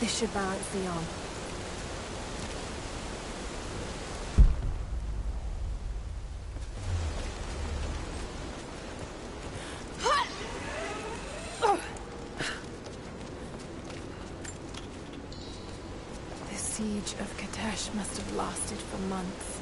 This should balance the arm. The siege of Katesh must have lasted for months.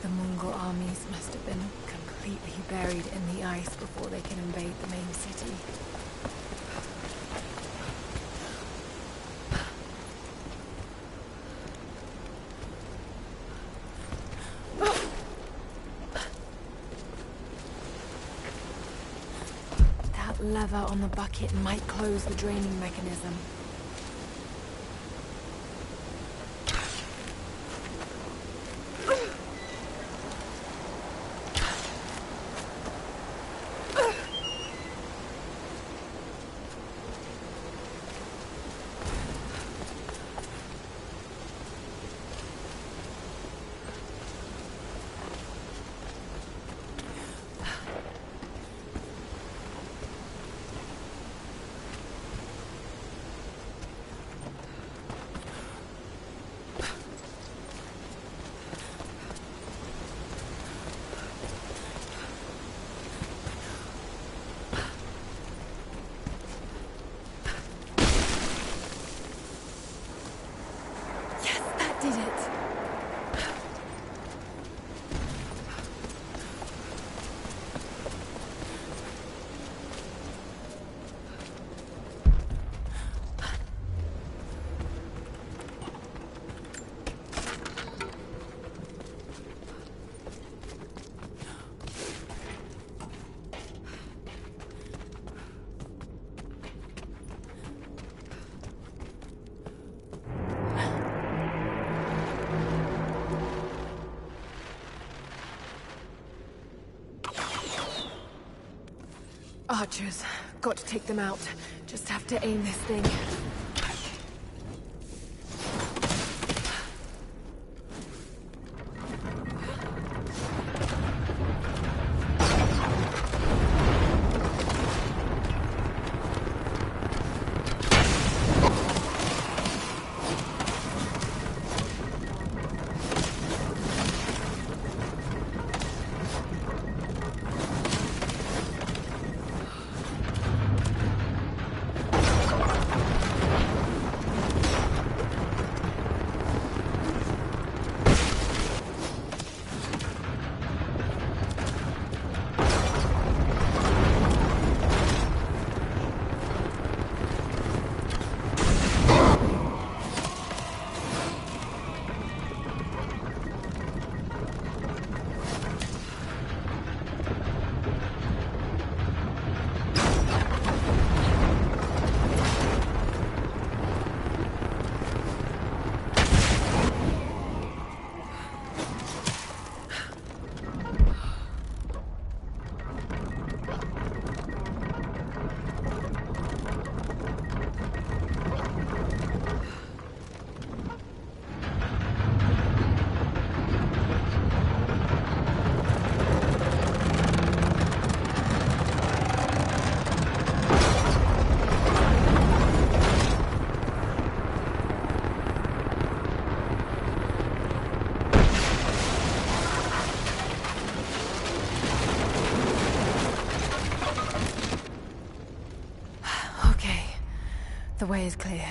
The Mongol armies must have been completely buried in the ice before they can invade the main city. That lever on the bucket might close the draining mechanism. Did it? Archers. Got to take them out. Just have to aim this thing. The way is clear.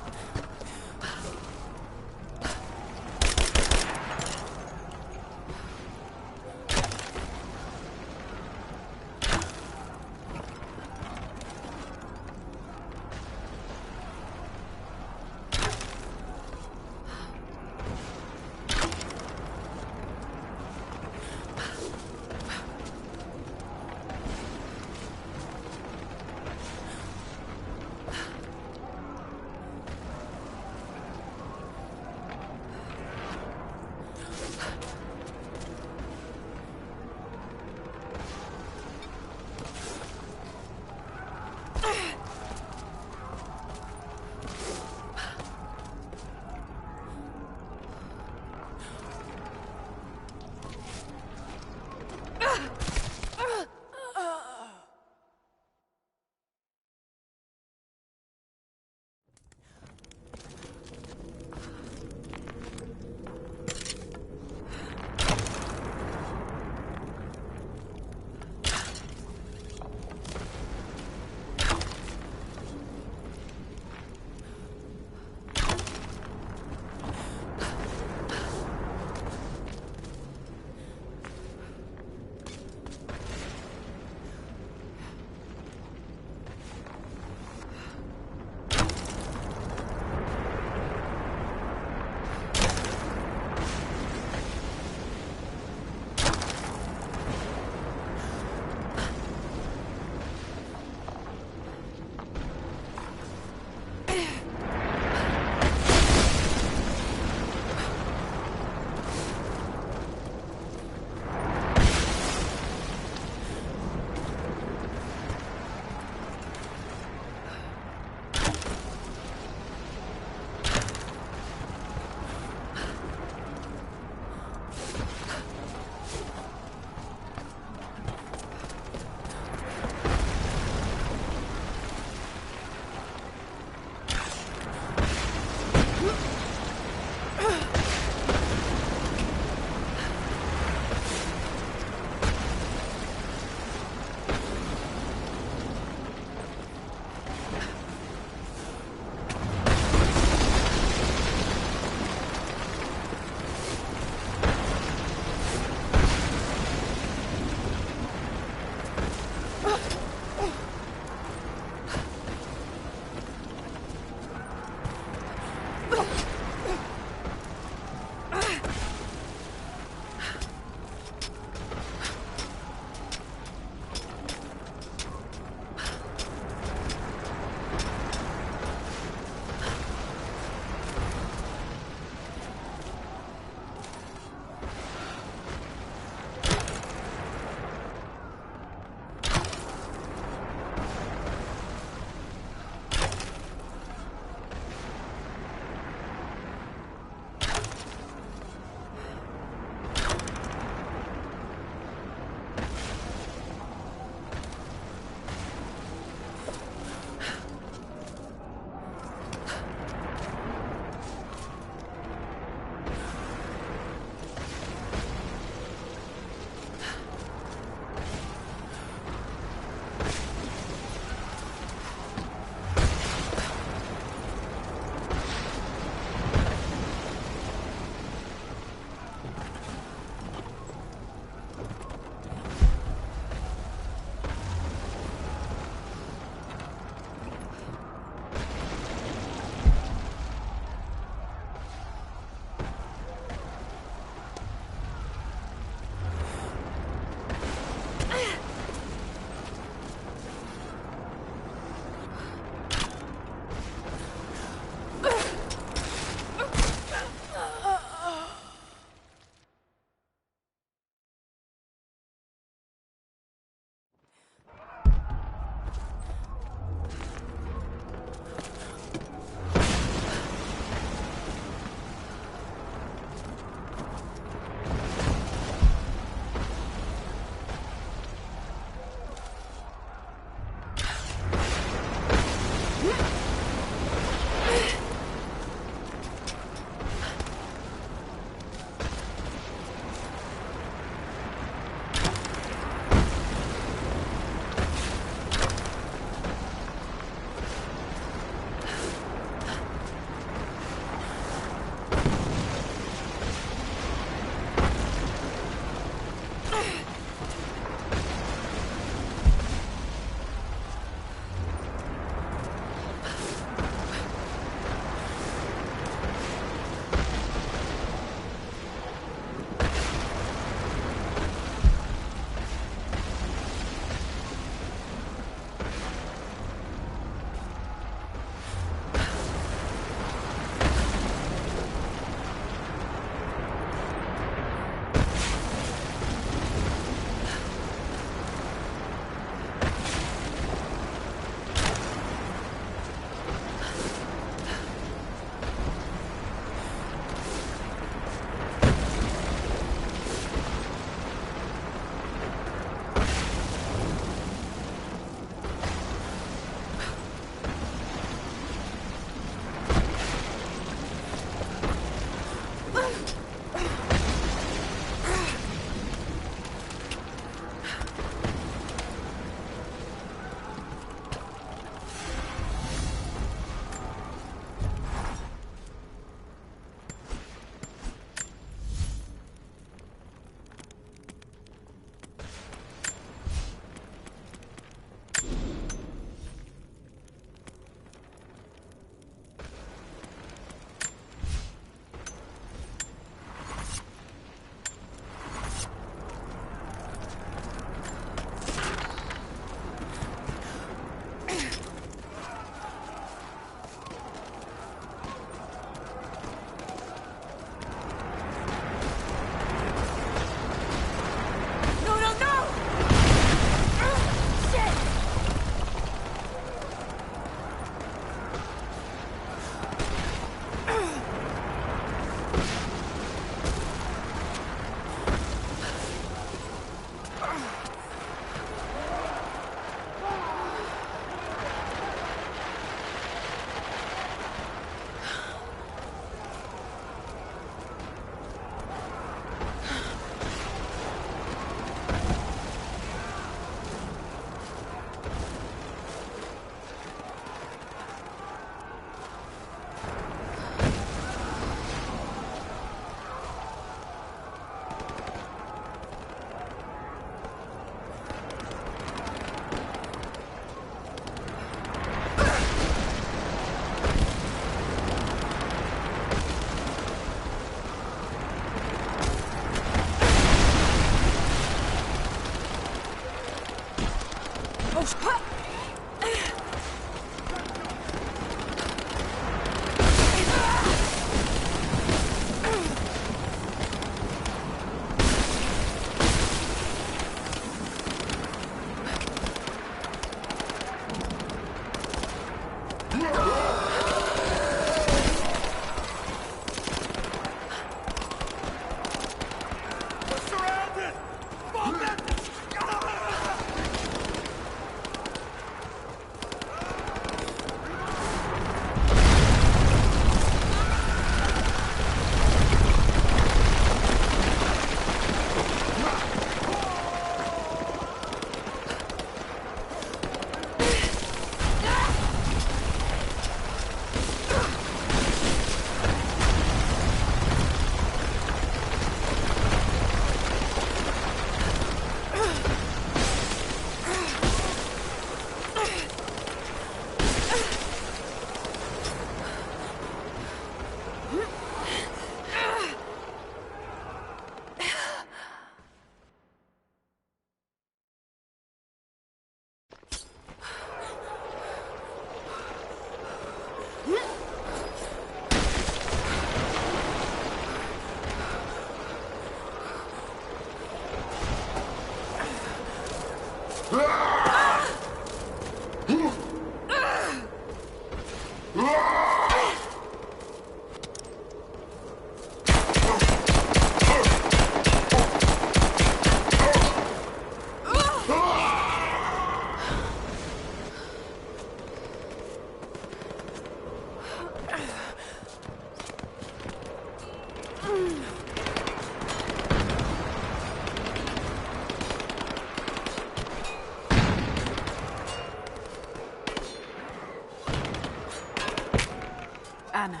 Anna.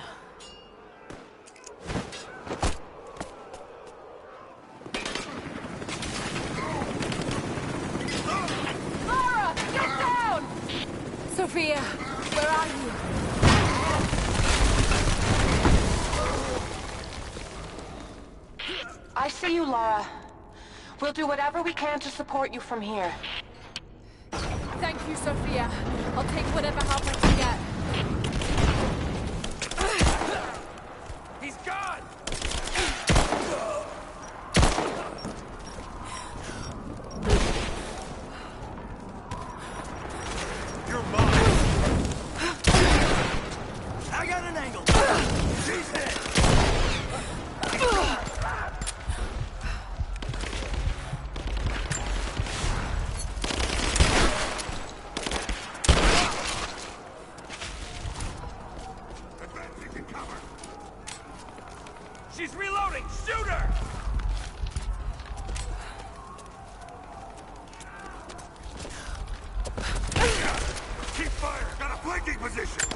Lara, get down! Sophia, where are you? I see you, Lara. We'll do whatever we can to support you from here. Thank you, Sophia. I'll take whatever help I can get. He's gone! You're mine! I got an angle! She's dead! She's reloading! Shoot her! Keep fire! Got a flanking position!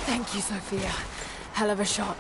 Thank you, Sophia. Hell of a shot.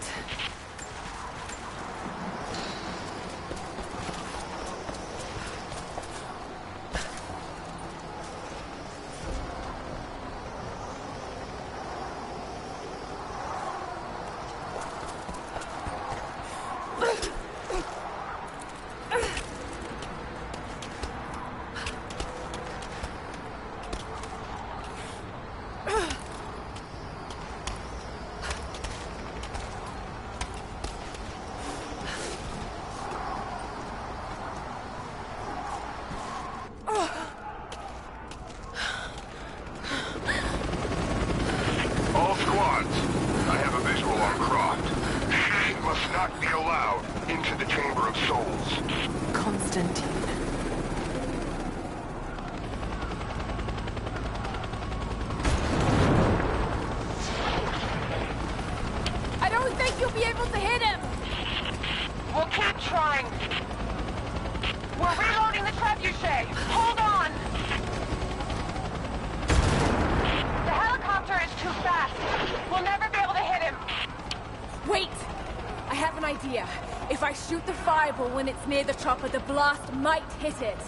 Shoot the fireball when it's near the chopper. The blast might hit it.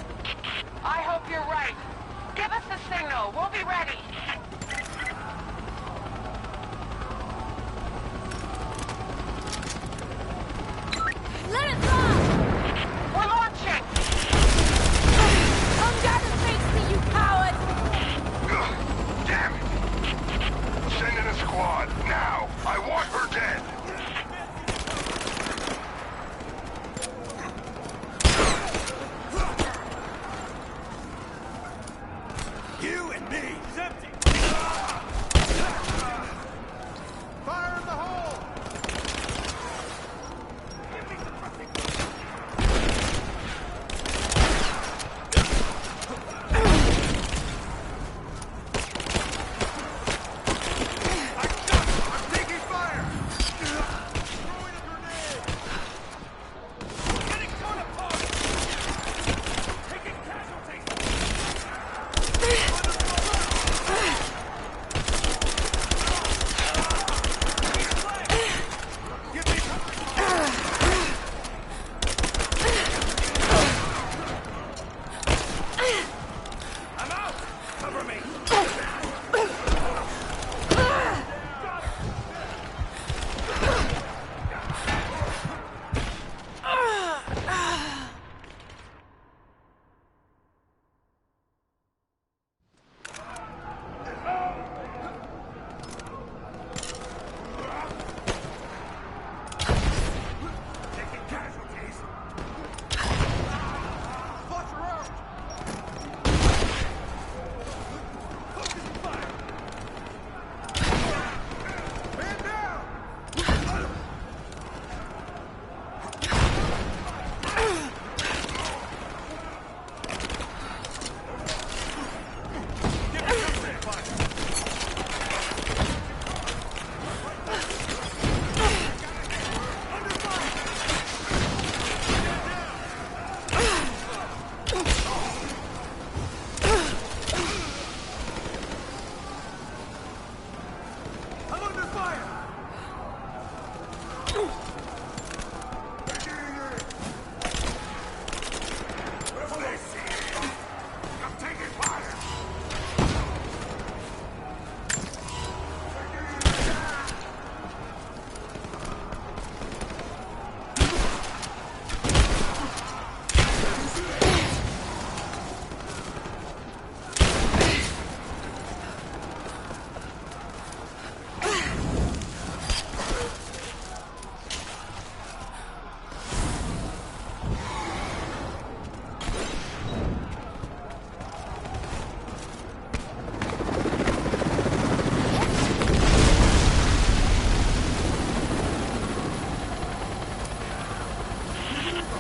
I hope you're right. Give us the signal. We'll be ready. Let it fly! We're launching! Come down and face me, you coward! Damn it! Send in a squad, now! I want her dead! You and me! It's empty! Fire in the hole!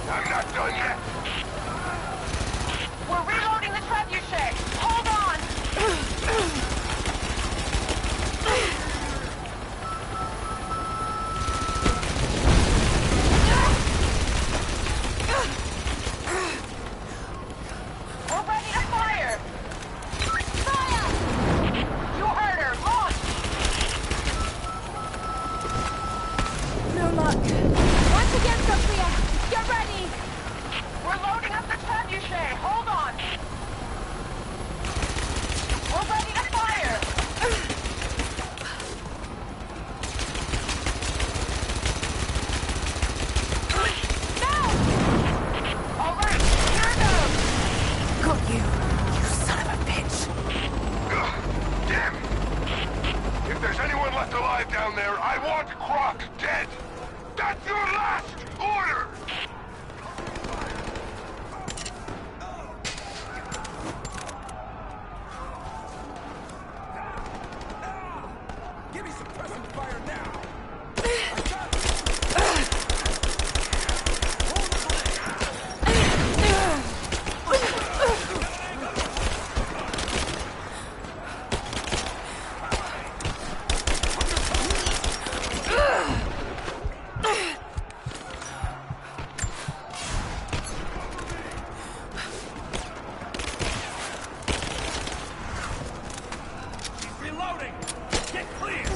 I'm not done yet! We're reloading the trebuchet. Hold on! We're ready to fire! Fire! You heard her. Launch! No luck. Once again, Sophia, get ready! We're loading up the trebuchet. Hold on! We're ready to fire! All right, here goes! Got you, you son of a bitch! Damn it! If there's anyone left alive down there, I want Croc dead! That's your last order! Give me suppressing fire now! Reloading! Get clear!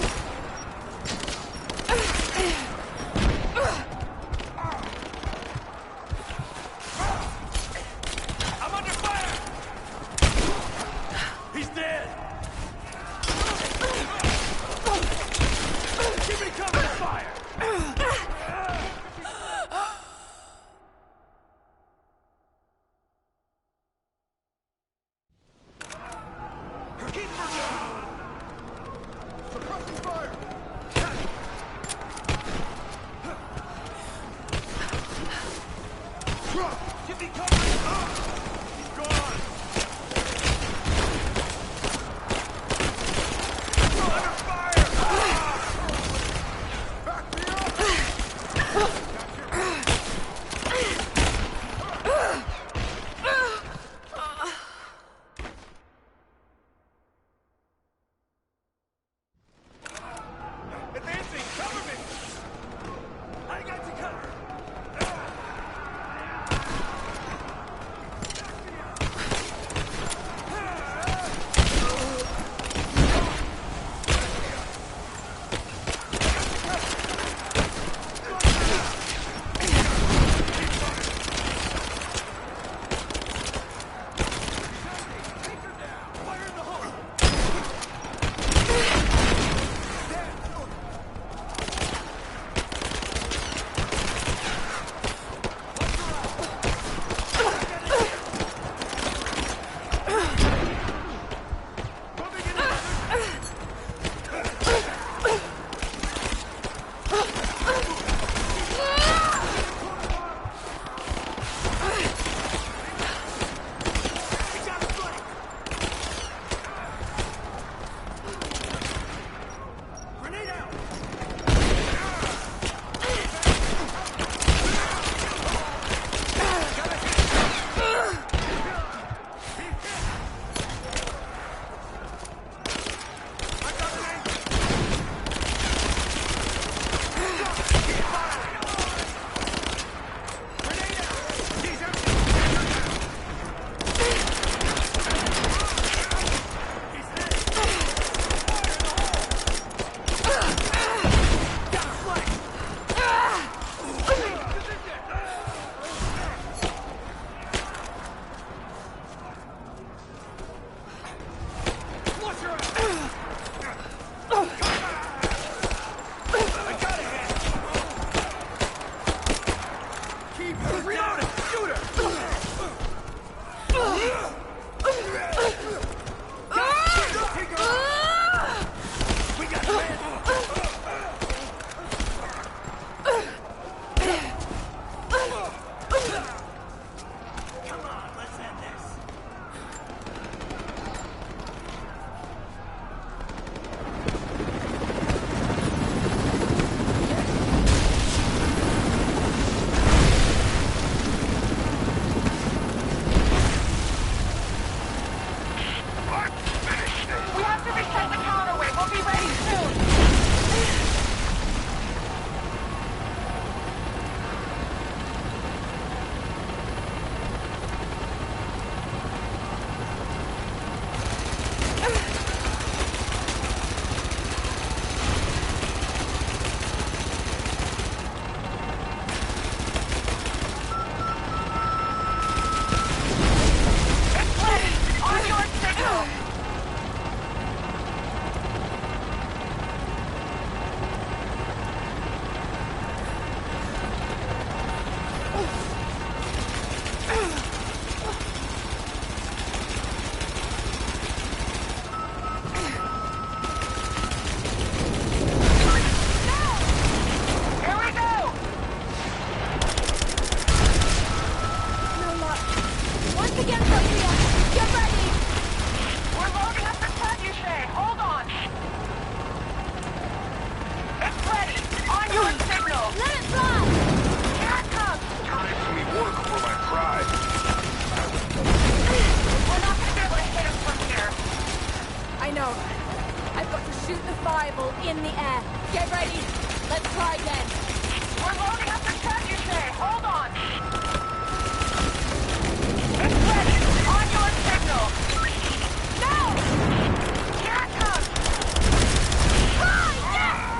shoot the fireball in the air. Get ready. Let's try again. We're loading up the truck, you say. Hold on. It's ready. On your signal. No! Here it comes. Try! Yes!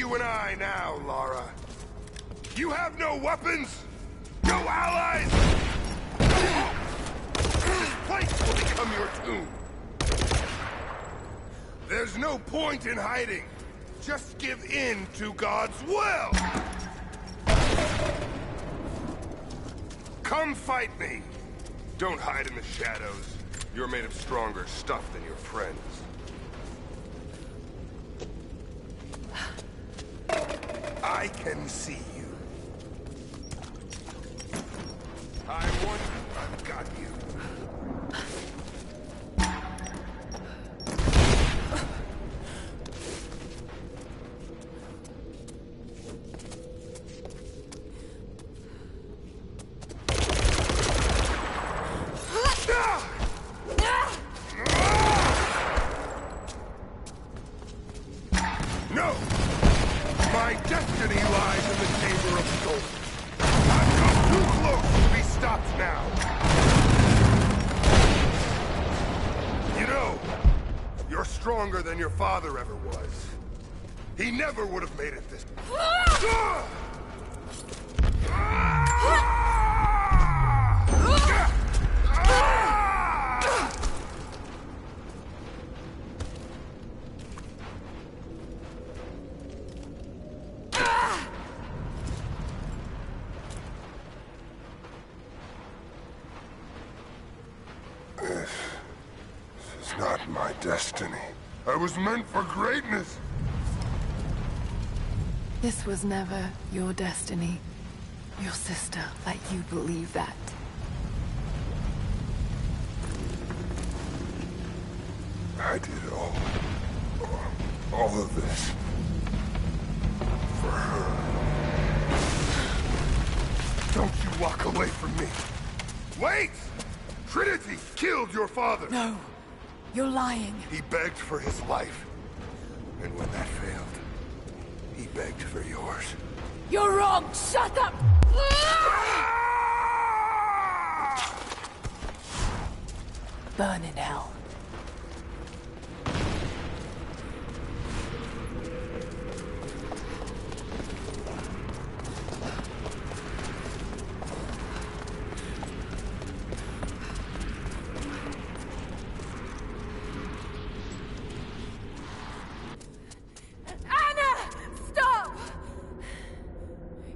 you and I now, Lara. You have no weapons, no allies. This place will become your tomb. There's no point in hiding. Just give in to God's will. Come fight me. Don't hide in the shadows. You're made of stronger stuff than your friends. I can see you. I won you, I've got you. Stronger than your father ever was. He never would have made it this. This is not my destiny. I was meant for greatness. This was never your destiny. Your sister let you believe that. I did all of this for her. Don't you walk away from me. Wait! Trinity killed your father. No. You're lying. He begged for his life. And when that failed, he begged for yours. You're wrong! Shut up! Burn in hell.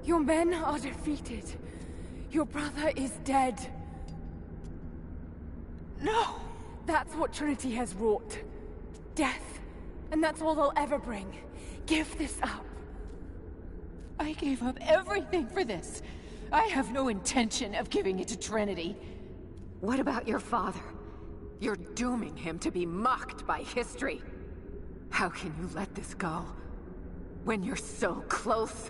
Your men are defeated. Your brother is dead. No! That's what Trinity has wrought. Death. And that's all they'll ever bring. Give this up. I gave up everything for this. I have no intention of giving it to Trinity. What about your father? You're dooming him to be mocked by history. How can you let this go? When you're so close?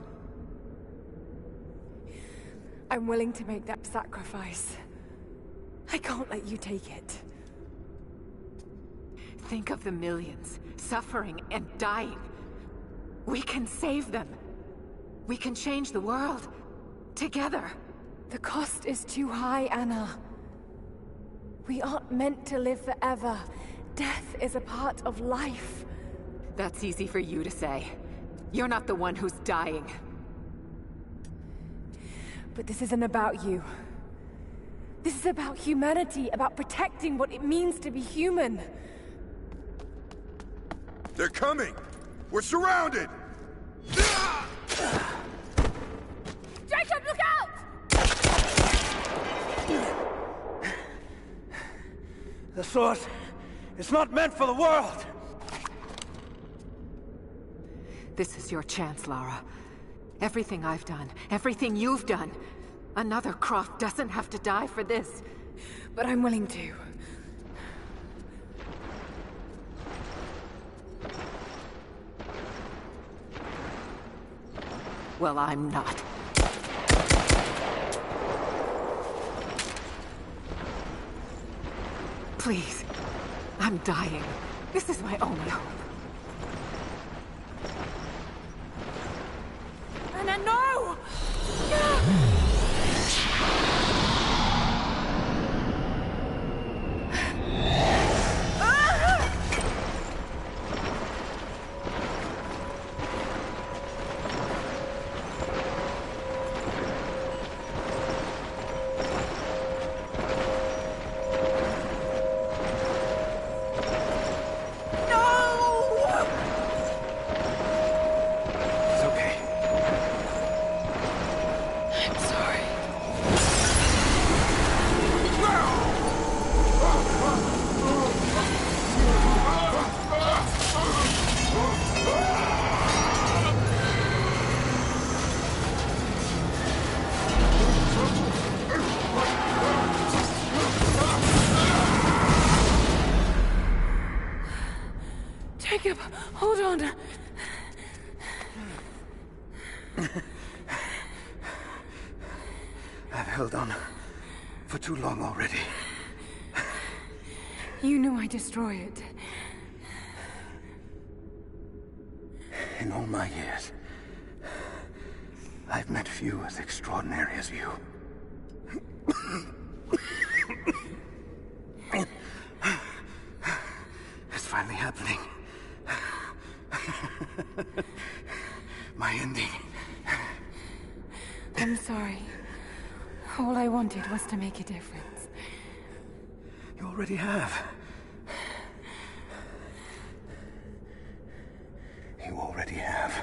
I'm willing to make that sacrifice. I can't let you take it. Think of the millions, suffering and dying. We can save them. We can change the world. Together. The cost is too high, Anna. We aren't meant to live forever. Death is a part of life. That's easy for you to say. You're not the one who's dying. But this isn't about you. This is about humanity, about protecting what it means to be human. They're coming! We're surrounded! Jacob, look out! The sword is not meant for the world! This is your chance, Lara. Everything I've done, everything you've done. Another Croft doesn't have to die for this. But I'm willing to. Well, I'm not. Please. I'm dying. This is my only hope. Anna, no! on! I've held on for too long already. You knew I'd destroy it. In all my years, I've met few as extraordinary as you. It's finally happening. My ending. I'm sorry. All I wanted was to make a difference. You already have. You already have.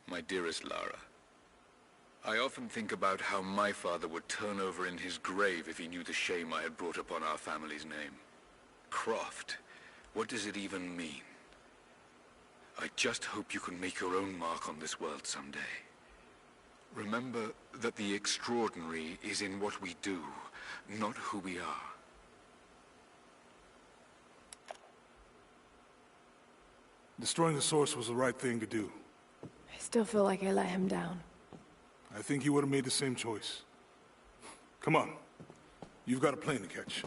My dearest Lara, I often think about how my father would turn over in his grave if he knew the shame I had brought upon our family's name. Croft, what does it even mean? I just hope you can make your own mark on this world someday. Remember that the extraordinary is in what we do, not who we are. Destroying the source was the right thing to do. I still feel like I let him down. I think you would have made the same choice. Come on. You've got a plane to catch.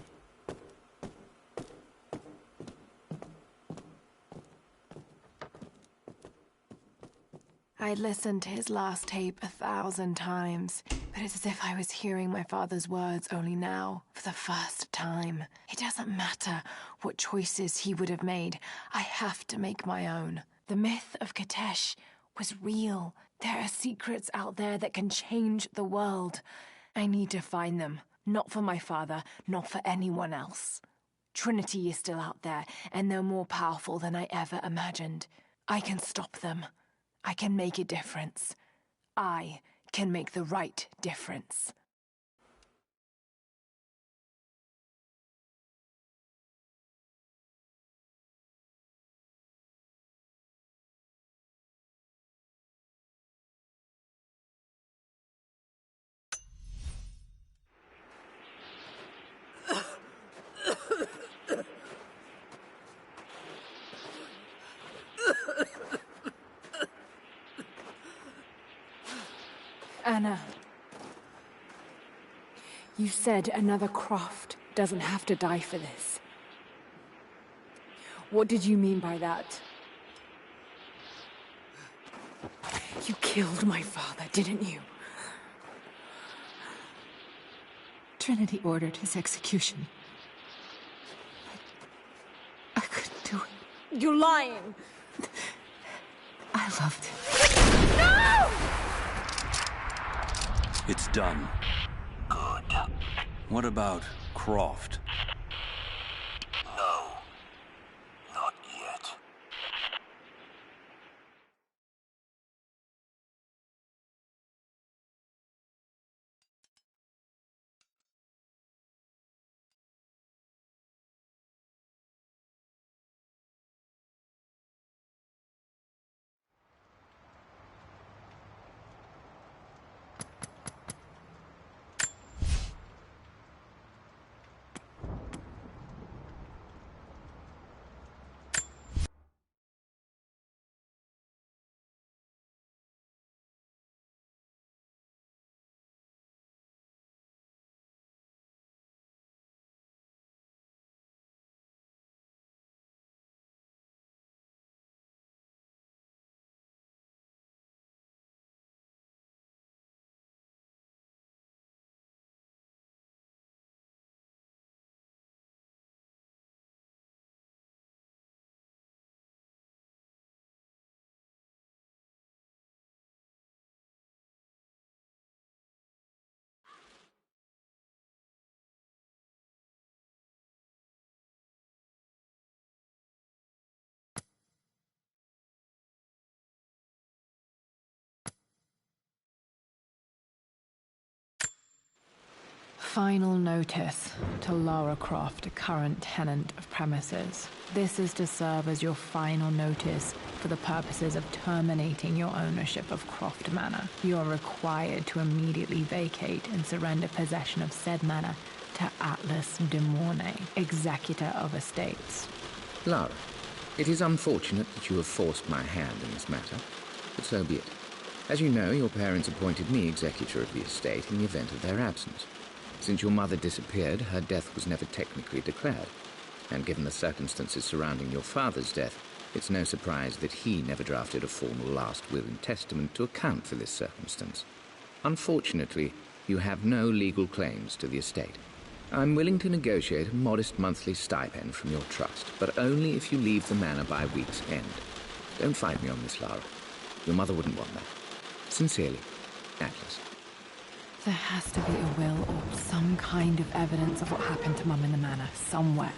I'd listened to his last tape 1,000 times, but it's as if I was hearing my father's words only now, for the first time. It doesn't matter what choices he would have made. I have to make my own. The myth of Katesh was real. There are secrets out there that can change the world. I need to find them. Not for my father, not for anyone else. Trinity is still out there, and they're more powerful than I ever imagined. I can stop them. I can make a difference. I can make the right difference. Anna, you said another Croft doesn't have to die for this. What did you mean by that? You killed my father, didn't you? Trinity ordered his execution. I couldn't do it. You're lying! I loved him. No! It's done. Good. What about Croft? No. Not yet. Final notice to Lara Croft, current tenant of premises. This is to serve as your final notice for the purposes of terminating your ownership of Croft Manor. You are required to immediately vacate and surrender possession of said manor to Atlas de Mornay, executor of estates. Lara, it is unfortunate that you have forced my hand in this matter, but so be it. As you know, your parents appointed me executor of the estate in the event of their absence. Since your mother disappeared, her death was never technically declared. And given the circumstances surrounding your father's death, it's no surprise that he never drafted a formal last will and testament to account for this circumstance. Unfortunately, you have no legal claims to the estate. I'm willing to negotiate a modest monthly stipend from your trust, but only if you leave the manor by week's end. Don't fight me on this, Lara. Your mother wouldn't want that. Sincerely, Atlas. There has to be a will or some kind of evidence of what happened to Mum in the manor, somewhere.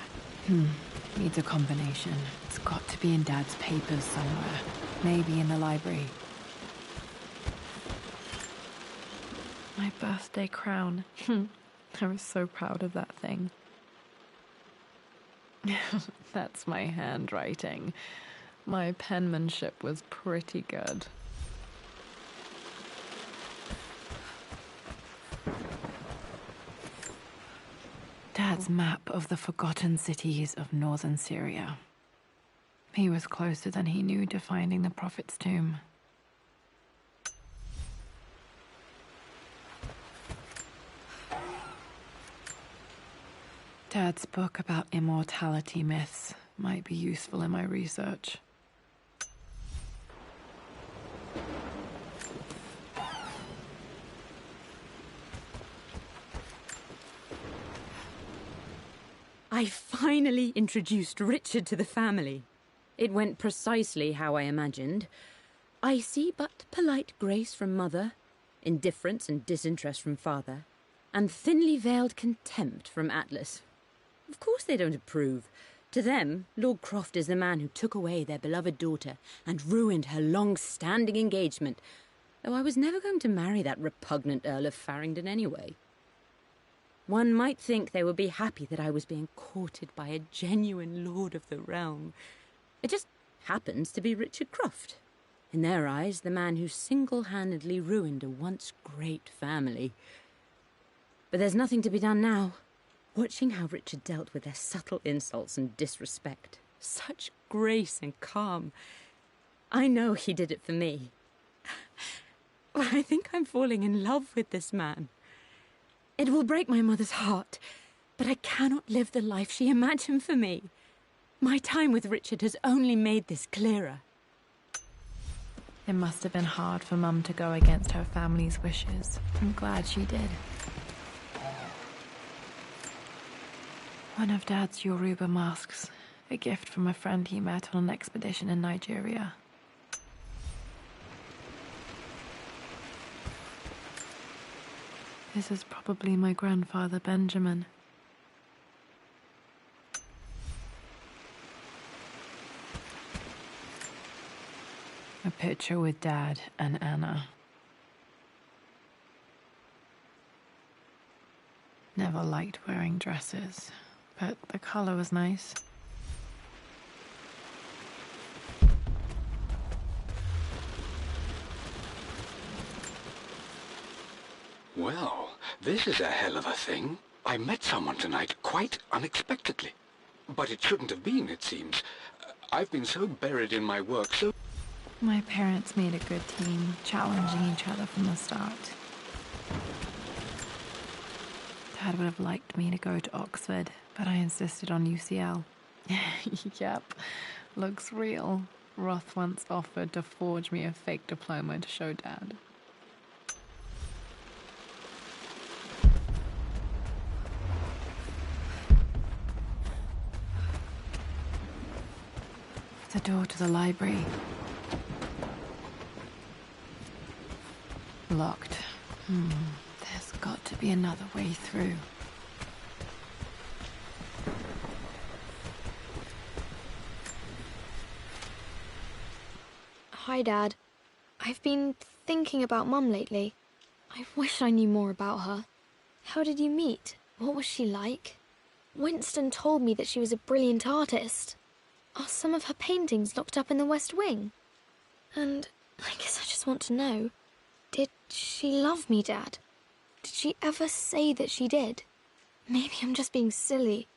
Needs a combination. It's got to be in Dad's papers somewhere. Maybe in the library. My birthday crown. I was so proud of that thing. That's my handwriting. My penmanship was pretty good. Dad's map of the forgotten cities of northern Syria. He was closer than he knew to finding the Prophet's tomb. Dad's book about immortality myths might be useful in my research. I finally introduced Richard to the family. It went precisely how I imagined. I see but polite grace from mother, indifference and disinterest from father, and thinly veiled contempt from Atlas. Of course they don't approve. To them, Lord Croft is the man who took away their beloved daughter and ruined her long-standing engagement, though I was never going to marry that repugnant Earl of Farringdon anyway. One might think they would be happy that I was being courted by a genuine lord of the realm. It just happens to be Richard Croft. In their eyes, the man who single-handedly ruined a once great family. But there's nothing to be done now. Watching how Richard dealt with their subtle insults and disrespect. Such grace and calm. I know he did it for me. I think I'm falling in love with this man. It will break my mother's heart, but I cannot live the life she imagined for me. My time with Richard has only made this clearer. It must have been hard for Mum to go against her family's wishes. I'm glad she did. One of Dad's Yoruba masks, a gift from a friend he met on an expedition in Nigeria. This is probably my grandfather Benjamin. A picture with Dad and Anna. Never liked wearing dresses, but the color was nice. Well, this is a hell of a thing. I met someone tonight quite unexpectedly. But it shouldn't have been, it seems. I've been so buried in my work, so... My parents made a good team, challenging each other from the start. Dad would have liked me to go to Oxford, but I insisted on UCL. Yep, looks real. Roth once offered to forge me a fake diploma to show Dad. The door to the library. Locked. There's got to be another way through. Hi, Dad. I've been thinking about Mum lately. I wish I knew more about her. How did you meet? What was she like? Winston told me that she was a brilliant artist. Are some of her paintings locked up in the West Wing? And I guess I just want to know, did she love me, Dad? Did she ever say that she did? Maybe I'm just being silly,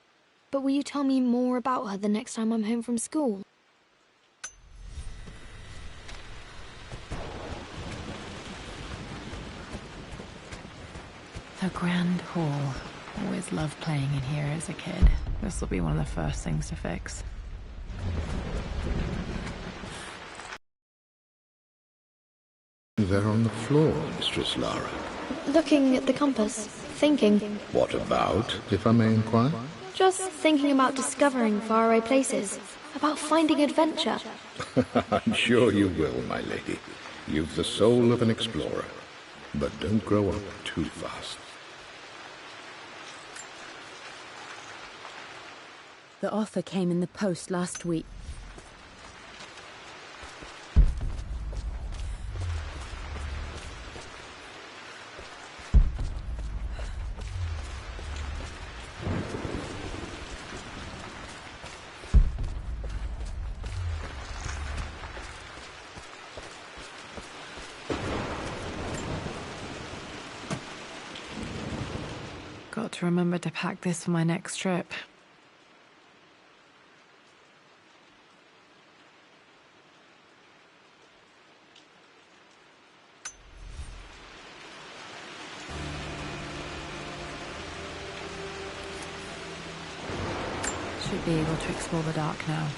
but will you tell me more about her the next time I'm home from school? The Grand Hall. Always loved playing in here as a kid. This will be one of the first things to fix. There on the floor, Mistress Lara. Looking at the compass, thinking. What about, if I may inquire? Just thinking about discovering faraway places, about finding adventure. I'm sure you will, my lady. You've the soul of an explorer. But don't grow up too fast. The offer came in the post last week. Got to remember to pack this for my next trip. Should be able to explore the dark now.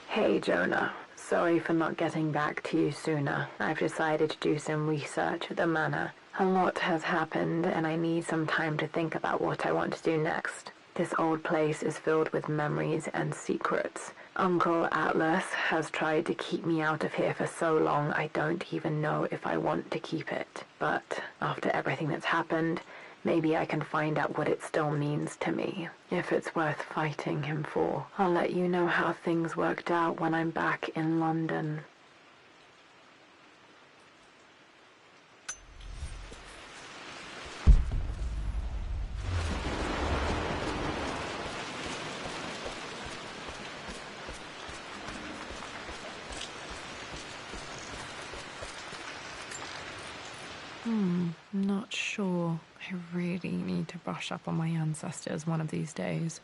Hey, Jonah. Sorry for not getting back to you sooner. I've decided to do some research at the manor. A lot has happened, and I need some time to think about what I want to do next. This old place is filled with memories and secrets. Uncle Atlas has tried to keep me out of here for so long I don't even know if I want to keep it. But after everything that's happened, maybe I can find out what it still means to me. If it's worth fighting him for, I'll let you know how things worked out when I'm back in London. Not sure. I really need to brush up on my ancestors one of these days.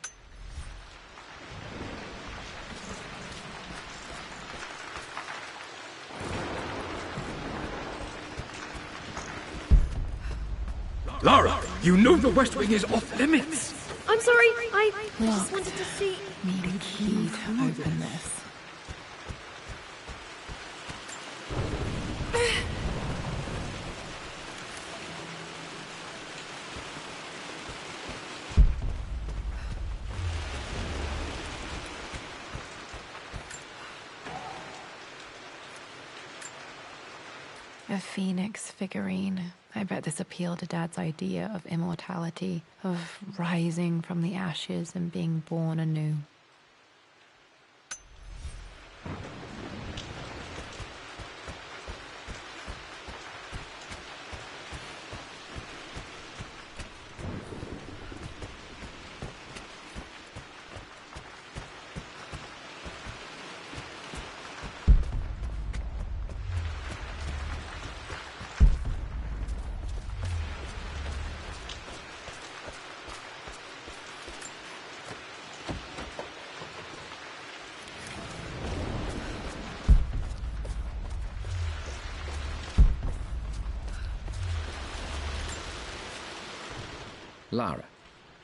Lara, you know the West Wing is off limits. I'm sorry, I just wanted to see... Need a key to open this. A phoenix figurine. I bet this appealed to Dad's idea of immortality, of rising from the ashes and being born anew. Lara,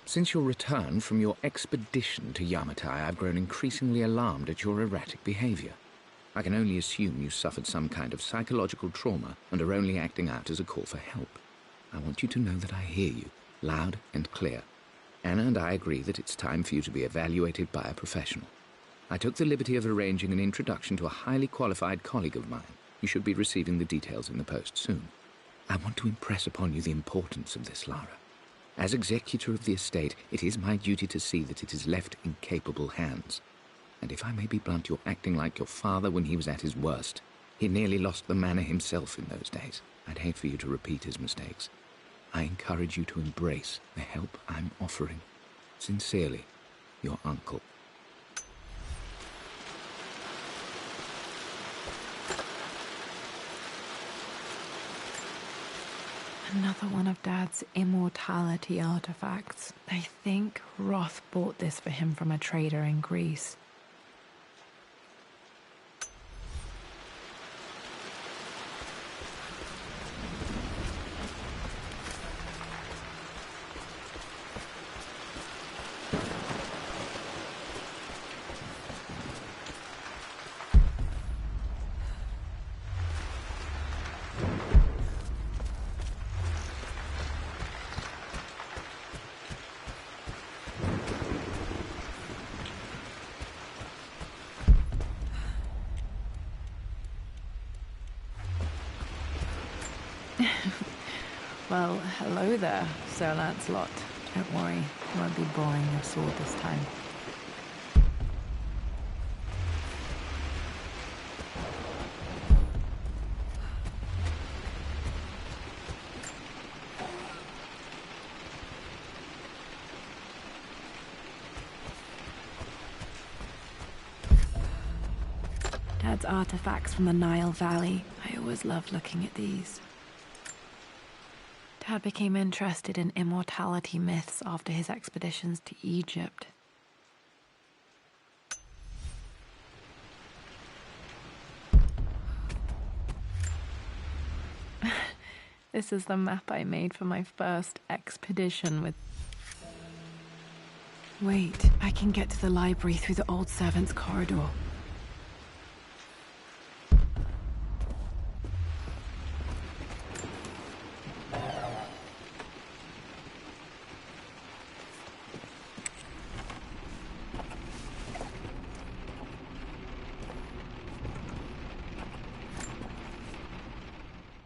since your return from your expedition to Yamatai, I've grown increasingly alarmed at your erratic behavior. I can only assume you suffered some kind of psychological trauma and are only acting out as a call for help. I want you to know that I hear you, loud and clear. Anna and I agree that it's time for you to be evaluated by a professional. I took the liberty of arranging an introduction to a highly qualified colleague of mine. You should be receiving the details in the post soon. I want to impress upon you the importance of this, Lara. As executor of the estate, it is my duty to see that it is left in capable hands. And if I may be blunt, you're acting like your father when he was at his worst. He nearly lost the manor himself in those days. I'd hate for you to repeat his mistakes. I encourage you to embrace the help I'm offering. Sincerely, your uncle. Another one of Dad's immortality artifacts. I think Roth bought this for him from a trader in Greece. Well, hello there, Sir Lancelot. Don't worry, it won't be boring your sword this time. Dad's artifacts from the Nile Valley. I always loved looking at these. Dad became interested in immortality myths after his expeditions to Egypt. This is the map I made for my first expedition with... Wait, I can get to the library through the old servants' corridor.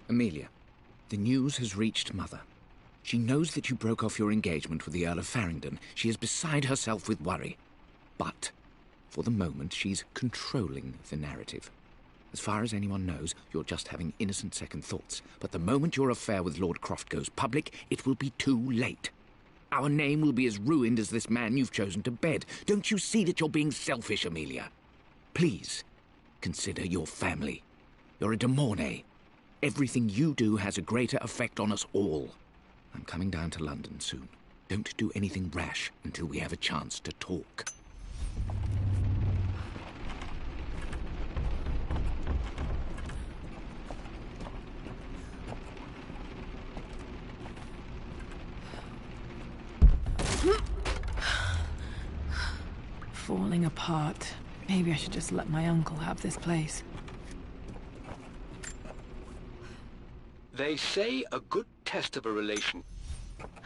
Amelia, the news has reached Mother. She knows that you broke off your engagement with the Earl of Farringdon. She is beside herself with worry. But, for the moment, she's controlling the narrative. As far as anyone knows, you're just having innocent second thoughts. But the moment your affair with Lord Croft goes public, it will be too late. Our name will be as ruined as this man you've chosen to bed. Don't you see that you're being selfish, Amelia? Please, consider your family. You're a de Mornay. Everything you do has a greater effect on us all. I'm coming down to London soon. Don't do anything rash until we have a chance to talk. Falling apart. Maybe I should just let my uncle have this place. They say a good test of a relation.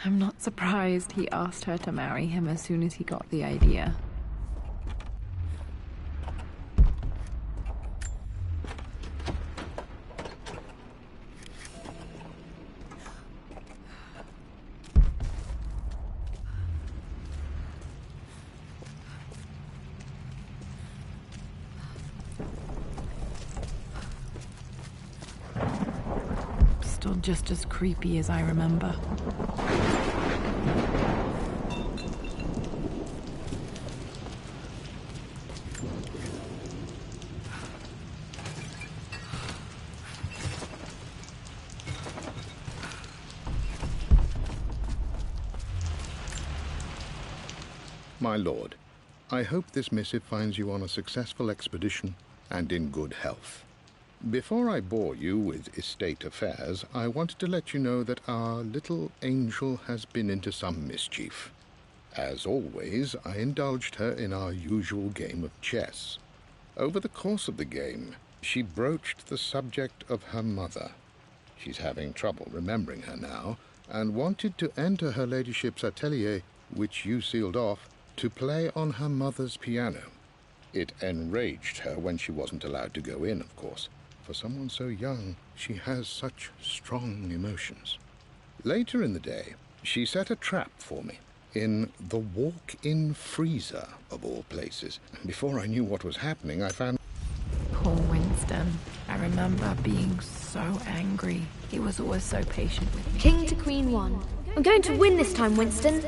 I'm not surprised he asked her to marry him as soon as he got the idea. Still just as creepy as I remember. My lord, I hope this missive finds you on a successful expedition and in good health. Before I bore you with estate affairs, I wanted to let you know that our little angel has been into some mischief. As always, I indulged her in our usual game of chess. Over the course of the game, she broached the subject of her mother. She's having trouble remembering her now, and wanted to enter her ladyship's atelier, which you sealed off, to play on her mother's piano. It enraged her when she wasn't allowed to go in, of course. For someone so young, she has such strong emotions. Later in the day, she set a trap for me in the walk-in freezer, of all places. Before I knew what was happening, I found... Poor Winston. I remember being so angry. He was always so patient with me. King to Queen 1. I'm going to win this time, Winston.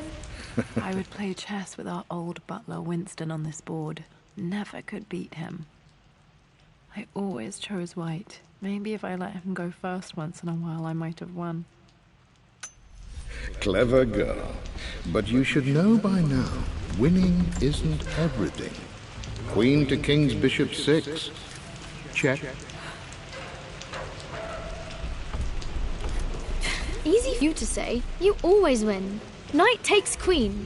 I would play chess with our old butler Winston on this board. Never could beat him. I always chose white. Maybe if I let him go first once in a while, I might have won. Clever girl. But you should know by now, winning isn't everything. Queen to King's Bishop 6. Check. Easy for you to say. You always win. Knight takes queen.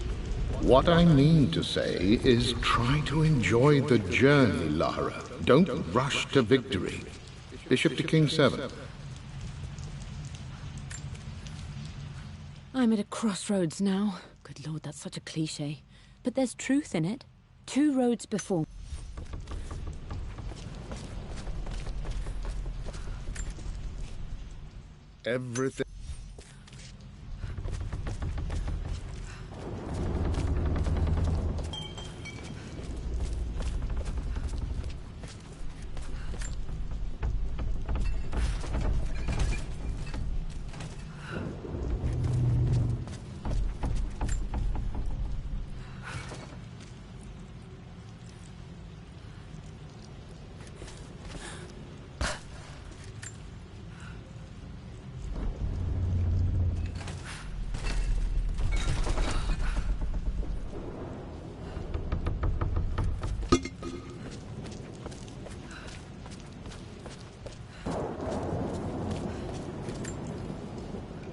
What I mean to say is try to enjoy the journey, Lara. Don't rush to victory. Bishop to King 7. I'm at a crossroads now. Good Lord, that's such a cliche. But there's truth in it. 2 roads before. Everything.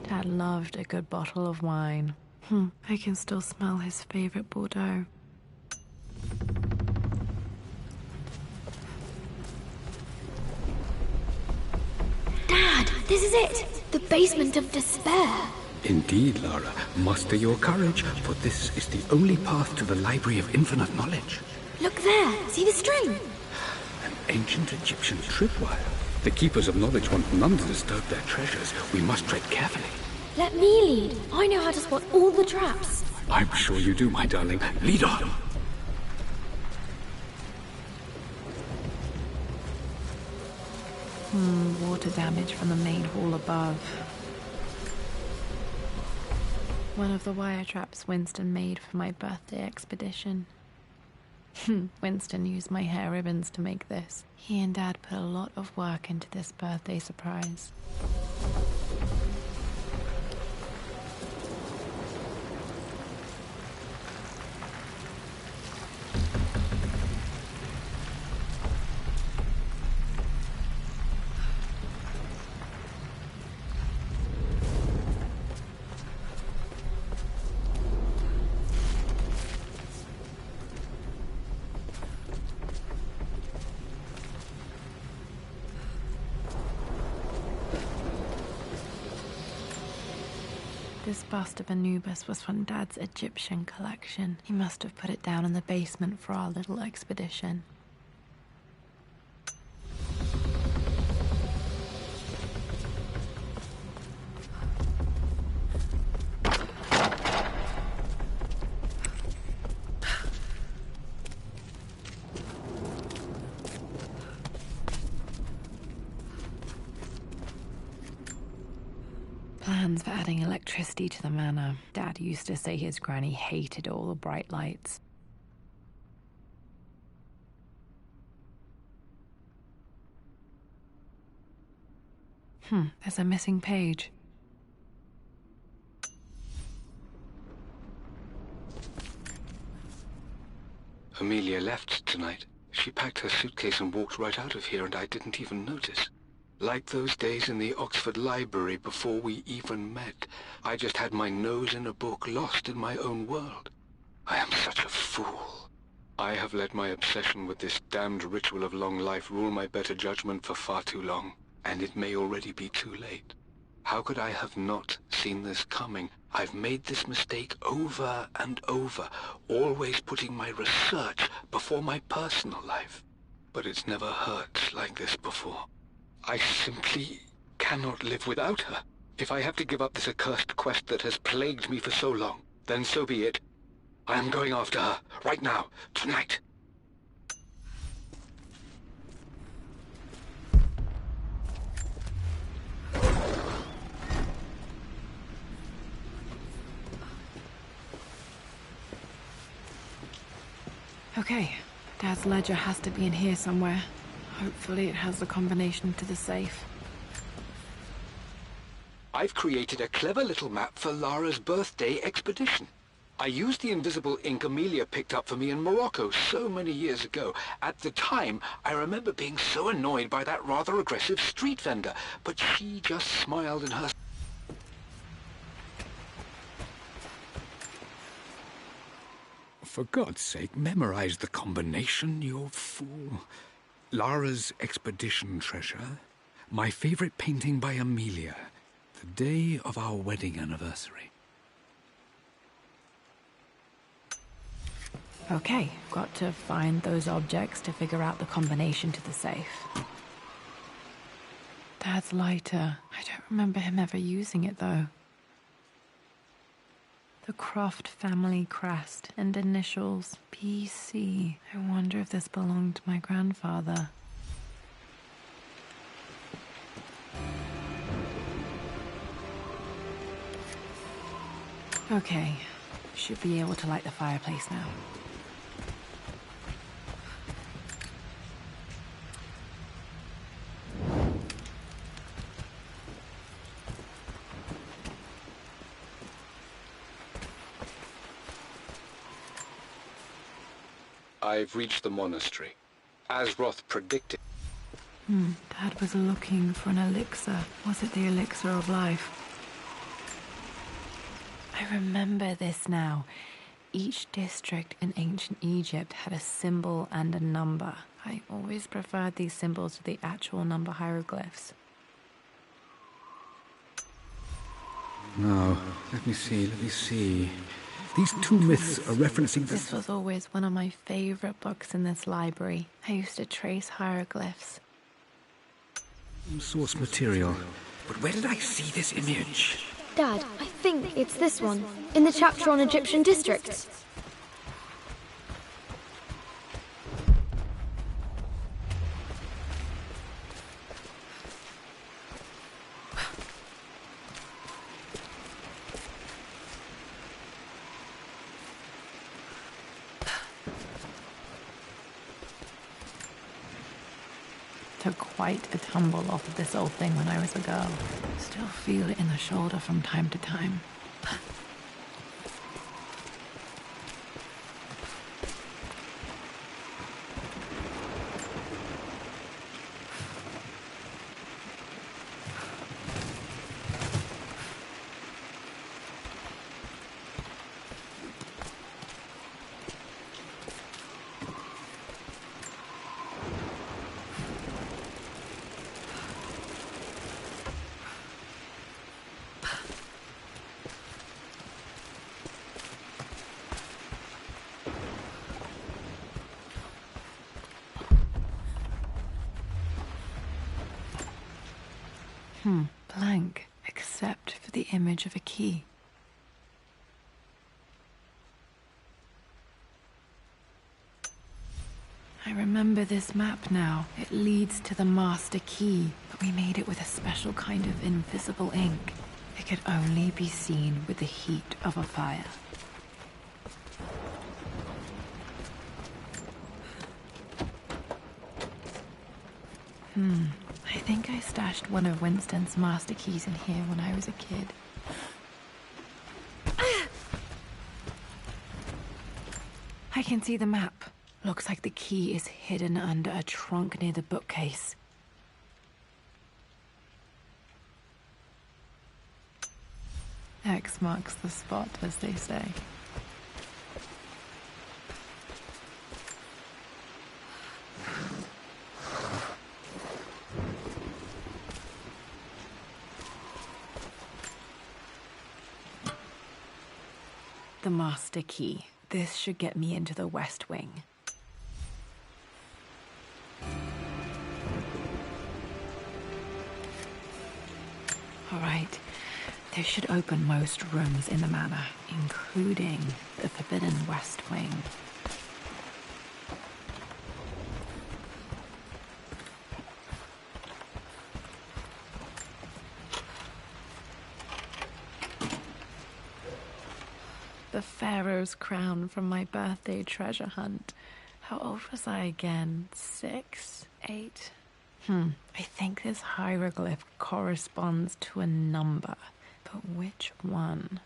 Dad loved a good bottle of wine. I can still smell his favorite Bordeaux. Dad, this is it. The basement of despair. Indeed, Lara. Muster your courage, for this is the only path to the Library of Infinite Knowledge. Look there. See the string? An ancient Egyptian tripwire. The Keepers of Knowledge want none to disturb their treasures. We must tread carefully. Let me lead. I know how to spot all the traps. I'm sure you do, my darling. Lead on. Water damage from the main hall above. One of the wire traps Winston made for my birthday expedition. Winston used my hair ribbons to make this. He and Dad put a lot of work into this birthday surprise. This bust of Anubis was from Dad's Egyptian collection. He must have put it down in the basement for our little expedition. Plans for adding electricity to the manor. Dad used to say his granny hated all the bright lights. There's a missing page. Amelia left tonight. She packed her suitcase and walked right out of here, and I didn't even notice. Like those days in the Oxford Library before we even met. I just had my nose in a book, lost in my own world. I am such a fool. I have let my obsession with this damned ritual of long life rule my better judgment for far too long, and it may already be too late. How could I have not seen this coming? I've made this mistake over and over, always putting my research before my personal life. But it's never hurt like this before. I simply cannot live without her. If I have to give up this accursed quest that has plagued me for so long, then so be it. I am going after her, right now, tonight. Okay, Dad's ledger has to be in here somewhere. Hopefully it has the combination to the safe. I've created a clever little map for Lara's birthday expedition. I used the invisible ink Amelia picked up for me in Morocco so many years ago. At the time, I remember being so annoyed by that rather aggressive street vendor, but she just smiled in her... For God's sake, memorize the combination, you fool. Lara's expedition treasure, my favorite painting by Amelia, the day of our wedding anniversary. Okay, got to find those objects to figure out the combination to the safe. Dad's lighter. I don't remember him ever using it, though. The Croft family crest and initials PC. I wonder if this belonged to my grandfather. Okay, should be able to light the fireplace now. I've reached the monastery, as Roth predicted. Dad was looking for an elixir. Was it the elixir of life? I remember this now. Each district in ancient Egypt had a symbol and a number. I always preferred these symbols to the actual number hieroglyphs. Now, let me see. These two myths are referencing This was always one of my favorite books in this library. I used to trace hieroglyphs. source material. But where did I see this image? Dad, I think it's this one, in the chapter on Egyptian districts. Took quite a tumble off of this old thing when I was a girl. Still feel it in the shoulder from time to time. Blank, except for the image of a key. I remember this map now. It leads to the master key, but we made it with a special kind of invisible ink. It could only be seen with the heat of a fire. I think I stashed one of Winston's master keys in here when I was a kid. I can see the map. Looks like the key is hidden under a trunk near the bookcase. X marks the spot, as they say. The master key. This should get me into the West Wing. All right. This should open most rooms in the manor, including the Forbidden West Wing. The Pharaoh's crown from my birthday treasure hunt. How old was I again? 6? 8? I think this hieroglyph corresponds to a number, but which one?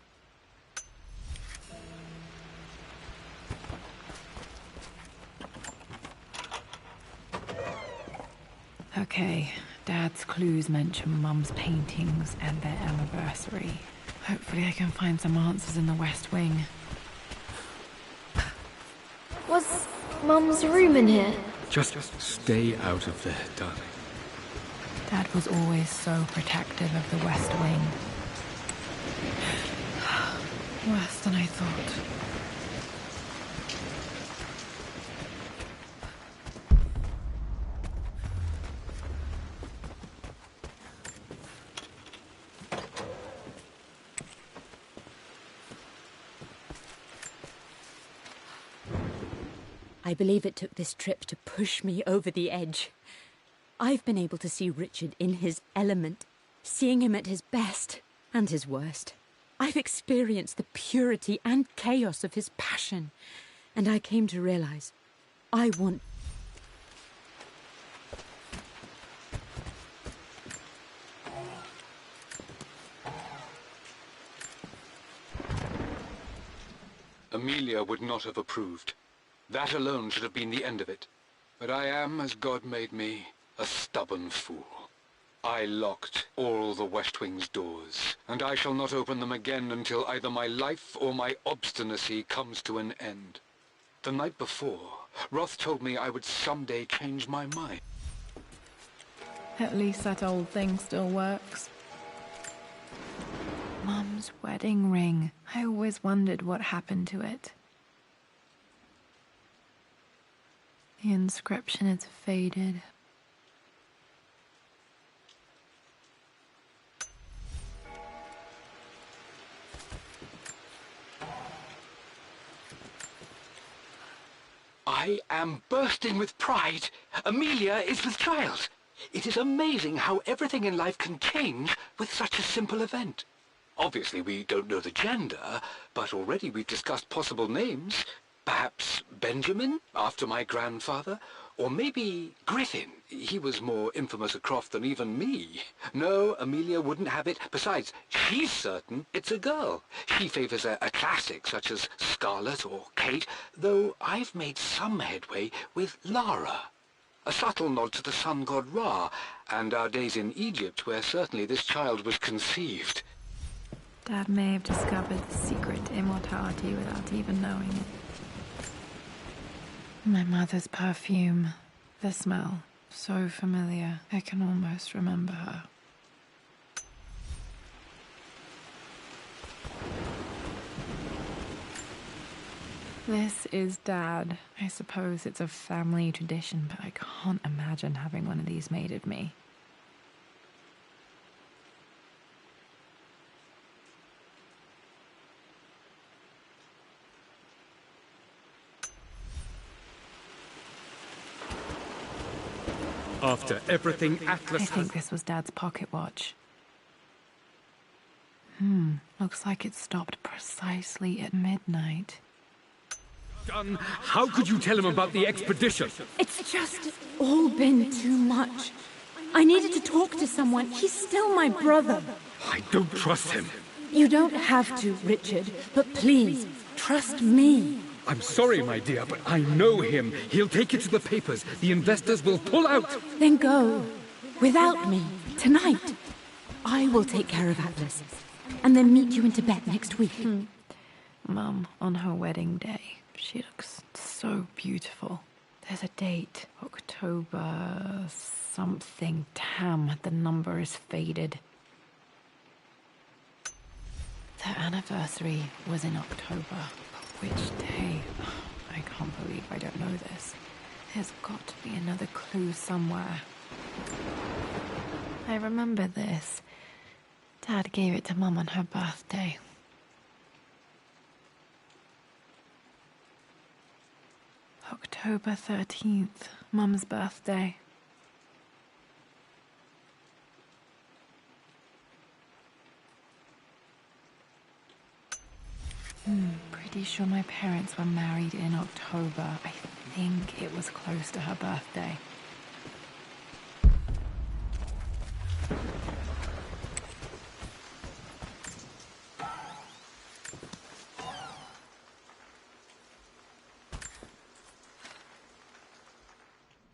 Okay, Dad's clues mention Mum's paintings and their anniversary. Hopefully I can find some answers in the West Wing. Was Mum's room in here? Just stay out of there, darling. Dad was always so protective of the West Wing. Worse than I thought. I believe it took this trip to push me over the edge. I've been able to see Richard in his element, seeing him at his best and his worst. I've experienced the purity and chaos of his passion, and I came to realize I want... Amelia would not have approved. That alone should have been the end of it. But I am, as God made me, a stubborn fool. I locked all the West Wing's doors, and I shall not open them again until either my life or my obstinacy comes to an end. The night before, Roth told me I would someday change my mind. At least that old thing still works. Mum's wedding ring. I always wondered what happened to it. The inscription is faded. I am bursting with pride. Amelia is with child. It is amazing how everything in life can change with such a simple event. Obviously, we don't know the gender, but already we've discussed possible names. Perhaps Benjamin, after my grandfather, or maybe Griffin. He was more infamous a Croft than even me. No, Amelia wouldn't have it. Besides, she's certain it's a girl. She favors a classic such as Scarlet or Kate, though I've made some headway with Lara. A subtle nod to the sun god Ra, and our days in Egypt, where certainly this child was conceived. Dad may have discovered the secret to immortality without even knowing it. My mother's perfume. The smell. So familiar. I can almost remember her. This is Dad. I suppose it's a family tradition, but I can't imagine having one of these made of me. After everything Atlas I think this was Dad's pocket watch. Looks like it stopped precisely at midnight. done, how could you tell him about the expedition? It's just all been too much. I needed to talk to someone. He's still my brother. I don't trust him. You don't have to, Richard, but please, trust me. I'm sorry, my dear, but I know him. He'll take it to the papers. The investors will pull out. Then go. Without me. Tonight. I will take care of Atlas. And then meet you in Tibet next week. Mum, on her wedding day, she looks so beautiful. There's a date. October something. Damn, the number is faded. Their anniversary was in October. Which day? I can't believe I don't know this. There's got to be another clue somewhere. I remember this. Dad gave it to Mum on her birthday. October 13th, Mum's birthday. Pretty sure my parents were married in October. I think it was close to her birthday.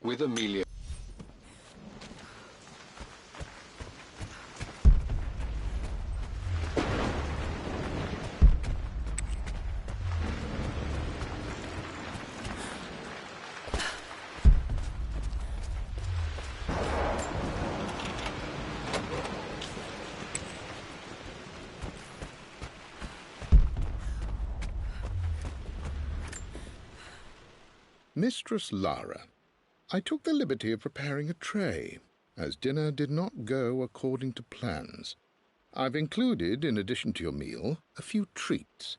With Amelia. Mistress Lara, I took the liberty of preparing a tray, as dinner did not go according to plans. I've included, in addition to your meal, a few treats.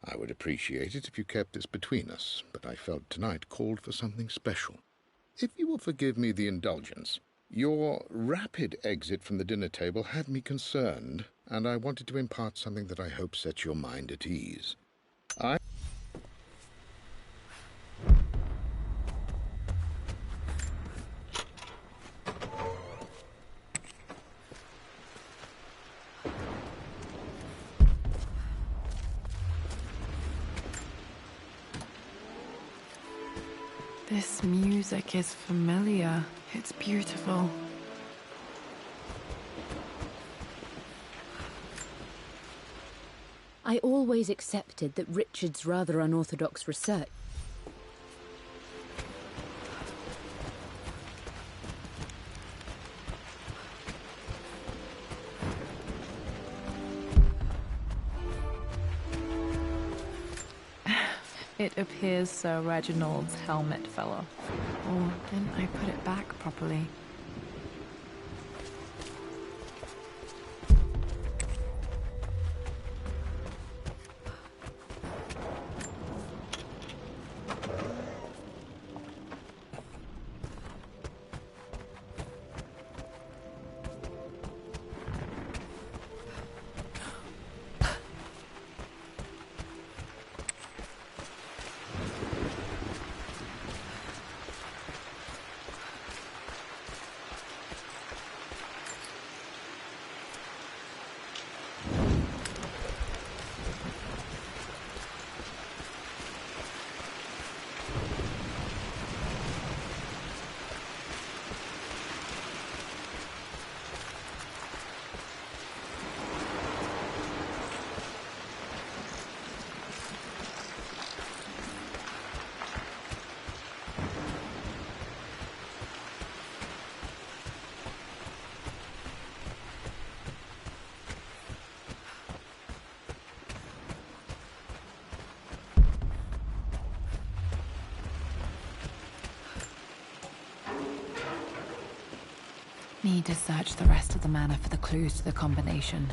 I would appreciate it if you kept this between us, but I felt tonight called for something special. If you will forgive me the indulgence, your rapid exit from the dinner table had me concerned, and I wanted to impart something that I hope sets your mind at ease. This music is familiar. It's beautiful. I always accepted that Richard's rather unorthodox research. It appears Sir Reginald's helmet fell off. Or didn't I put it back properly? Need to search the rest of the manor for the clues to the combination.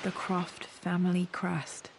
The Croft family crest.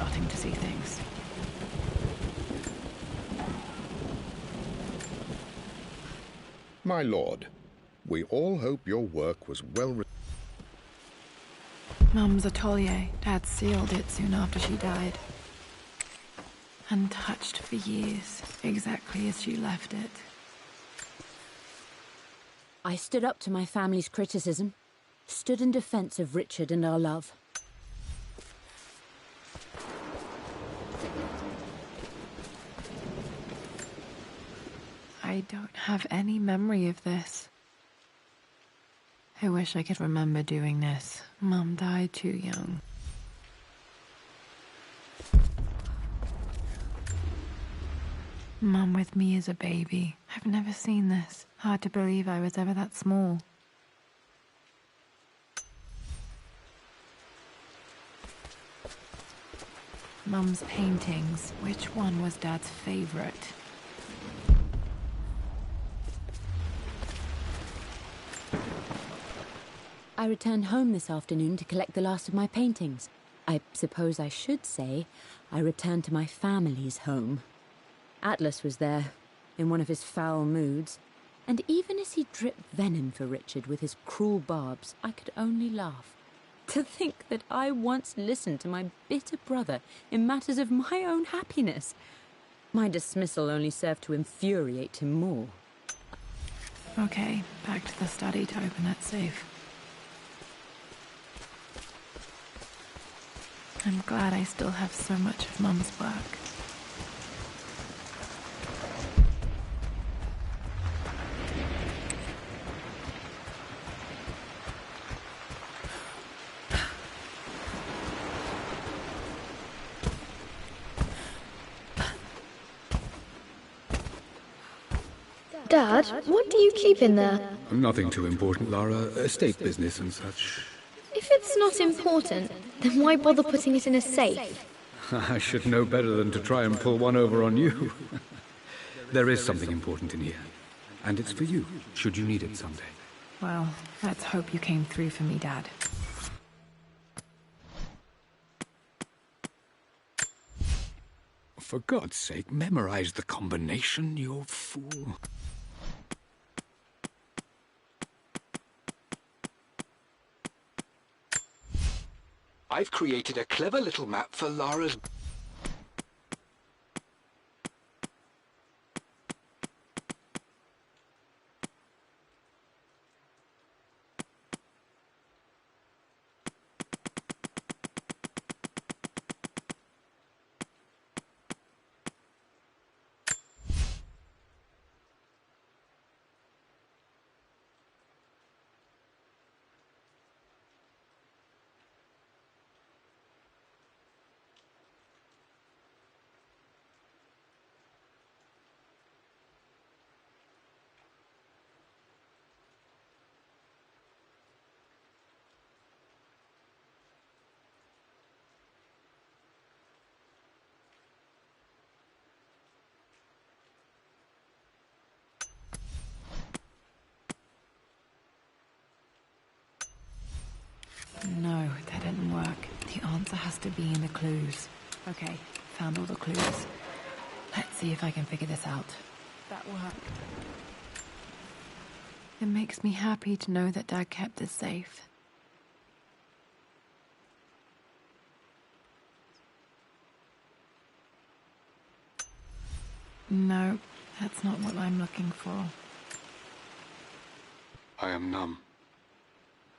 starting to see things. My lord, we all hope your work was well. Mum's atelier. Dad sealed it soon after she died. Untouched for years, exactly as she left it. I stood up to my family's criticism, stood in defense of Richard and our love. I don't have any memory of this. I wish I could remember doing this. Mum died too young. Mum with me as a baby. I've never seen this. Hard to believe I was ever that small. Mum's paintings. Which one was Dad's favorite? I returned home this afternoon to collect the last of my paintings. I suppose I should say I returned to my family's home. Atlas was there, in one of his foul moods, and even as he dripped venom for Richard with his cruel barbs, I could only laugh. To think that I once listened to my bitter brother in matters of my own happiness. My dismissal only served to infuriate him more. Okay, back to the study to open that safe. I'm glad I still have so much of Mum's work. Dad, what do you keep in there? Nothing too important, Lara. Estate business and such. If it's not important, then why bother putting it in a safe? I should know better than to try and pull one over on you. There is something important in here. And it's for you, should you need it someday. Well, let's hope you came through for me, Dad. For God's sake, memorize the combination, you fool. I've created a clever little map for Lara's... No, that didn't work. The answer has to be in the clues. Okay, found all the clues. Let's see if I can figure this out. That worked. It makes me happy to know that Dad kept this safe. No, that's not what I'm looking for. I am numb.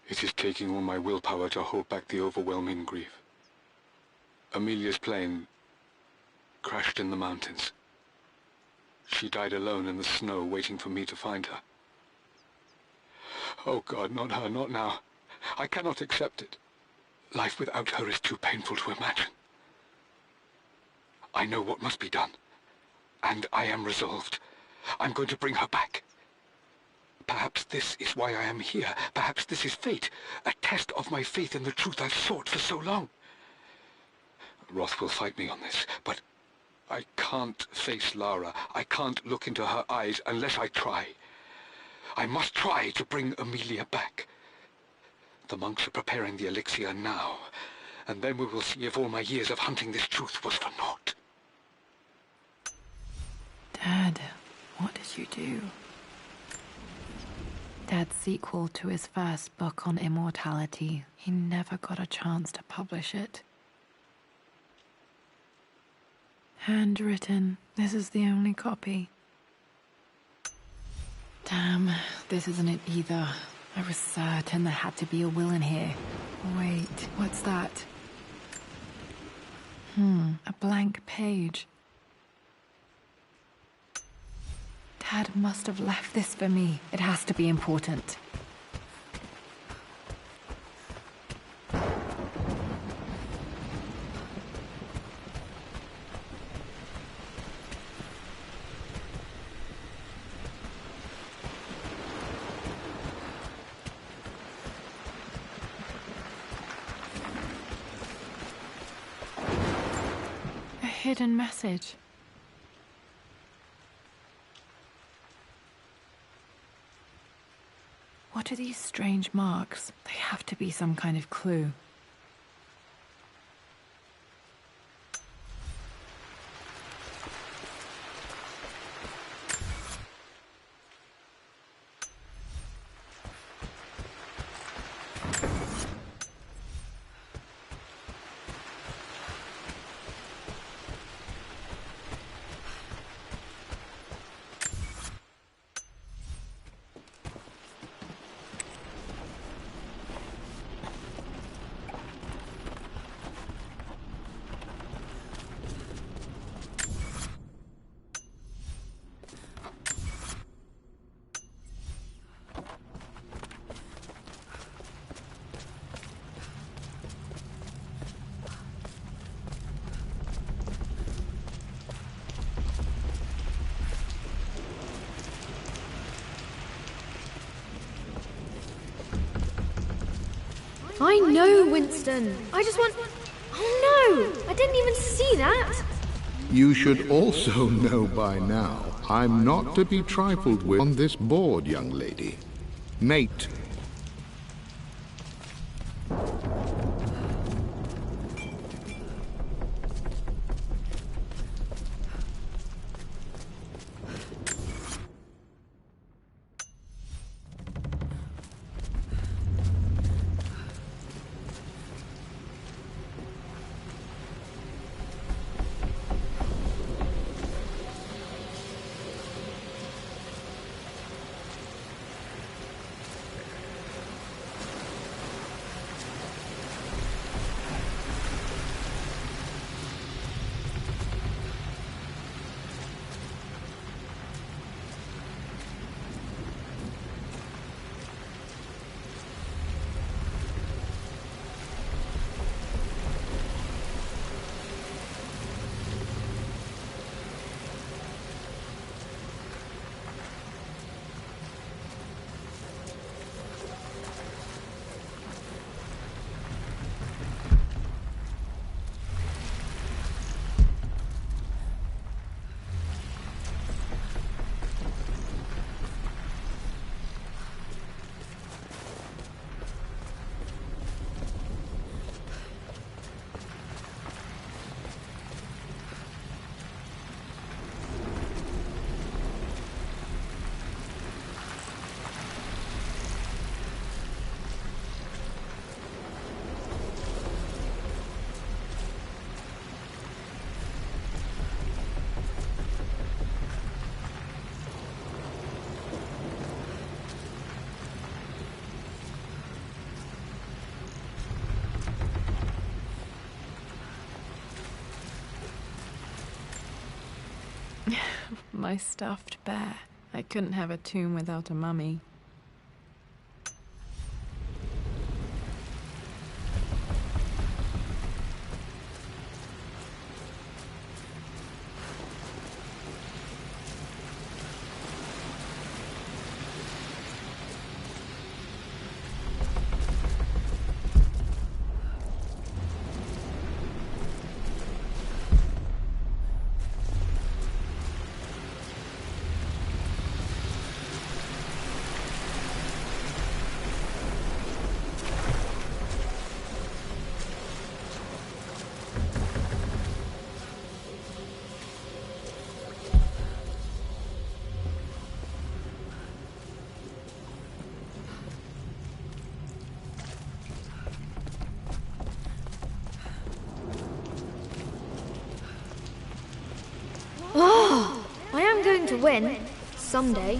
It is taking all my willpower to hold back the overwhelming grief. Amelia's plane crashed in the mountains. She died alone in the snow, waiting for me to find her. Oh God, not her, not now. I cannot accept it. Life without her is too painful to imagine. I know what must be done, and I am resolved. I'm going to bring her back. Perhaps this is why I am here. Perhaps this is fate, a test of my faith in the truth I've sought for so long. Roth will fight me on this, but I can't face Lara. I can't look into her eyes unless I try. I must try to bring Amelia back. The monks are preparing the elixir now, and then we will see if all my years of hunting this truth was for naught. Dad, what did you do? Dad's sequel to his first book on immortality. He never got a chance to publish it. Handwritten. This is the only copy. Damn, this isn't it either. I was certain there had to be a will in here. Wait, what's that? A blank page. Dad must have left this for me. It has to be important. A hidden message. What are these strange marks? They have to be some kind of clue. I know, Winston. I just want... Oh no! I didn't even see that! You should also know by now, I'm not to be trifled with on this board, young lady. Mate. My stuffed bear. I couldn't have a tomb without a mummy. win. Someday.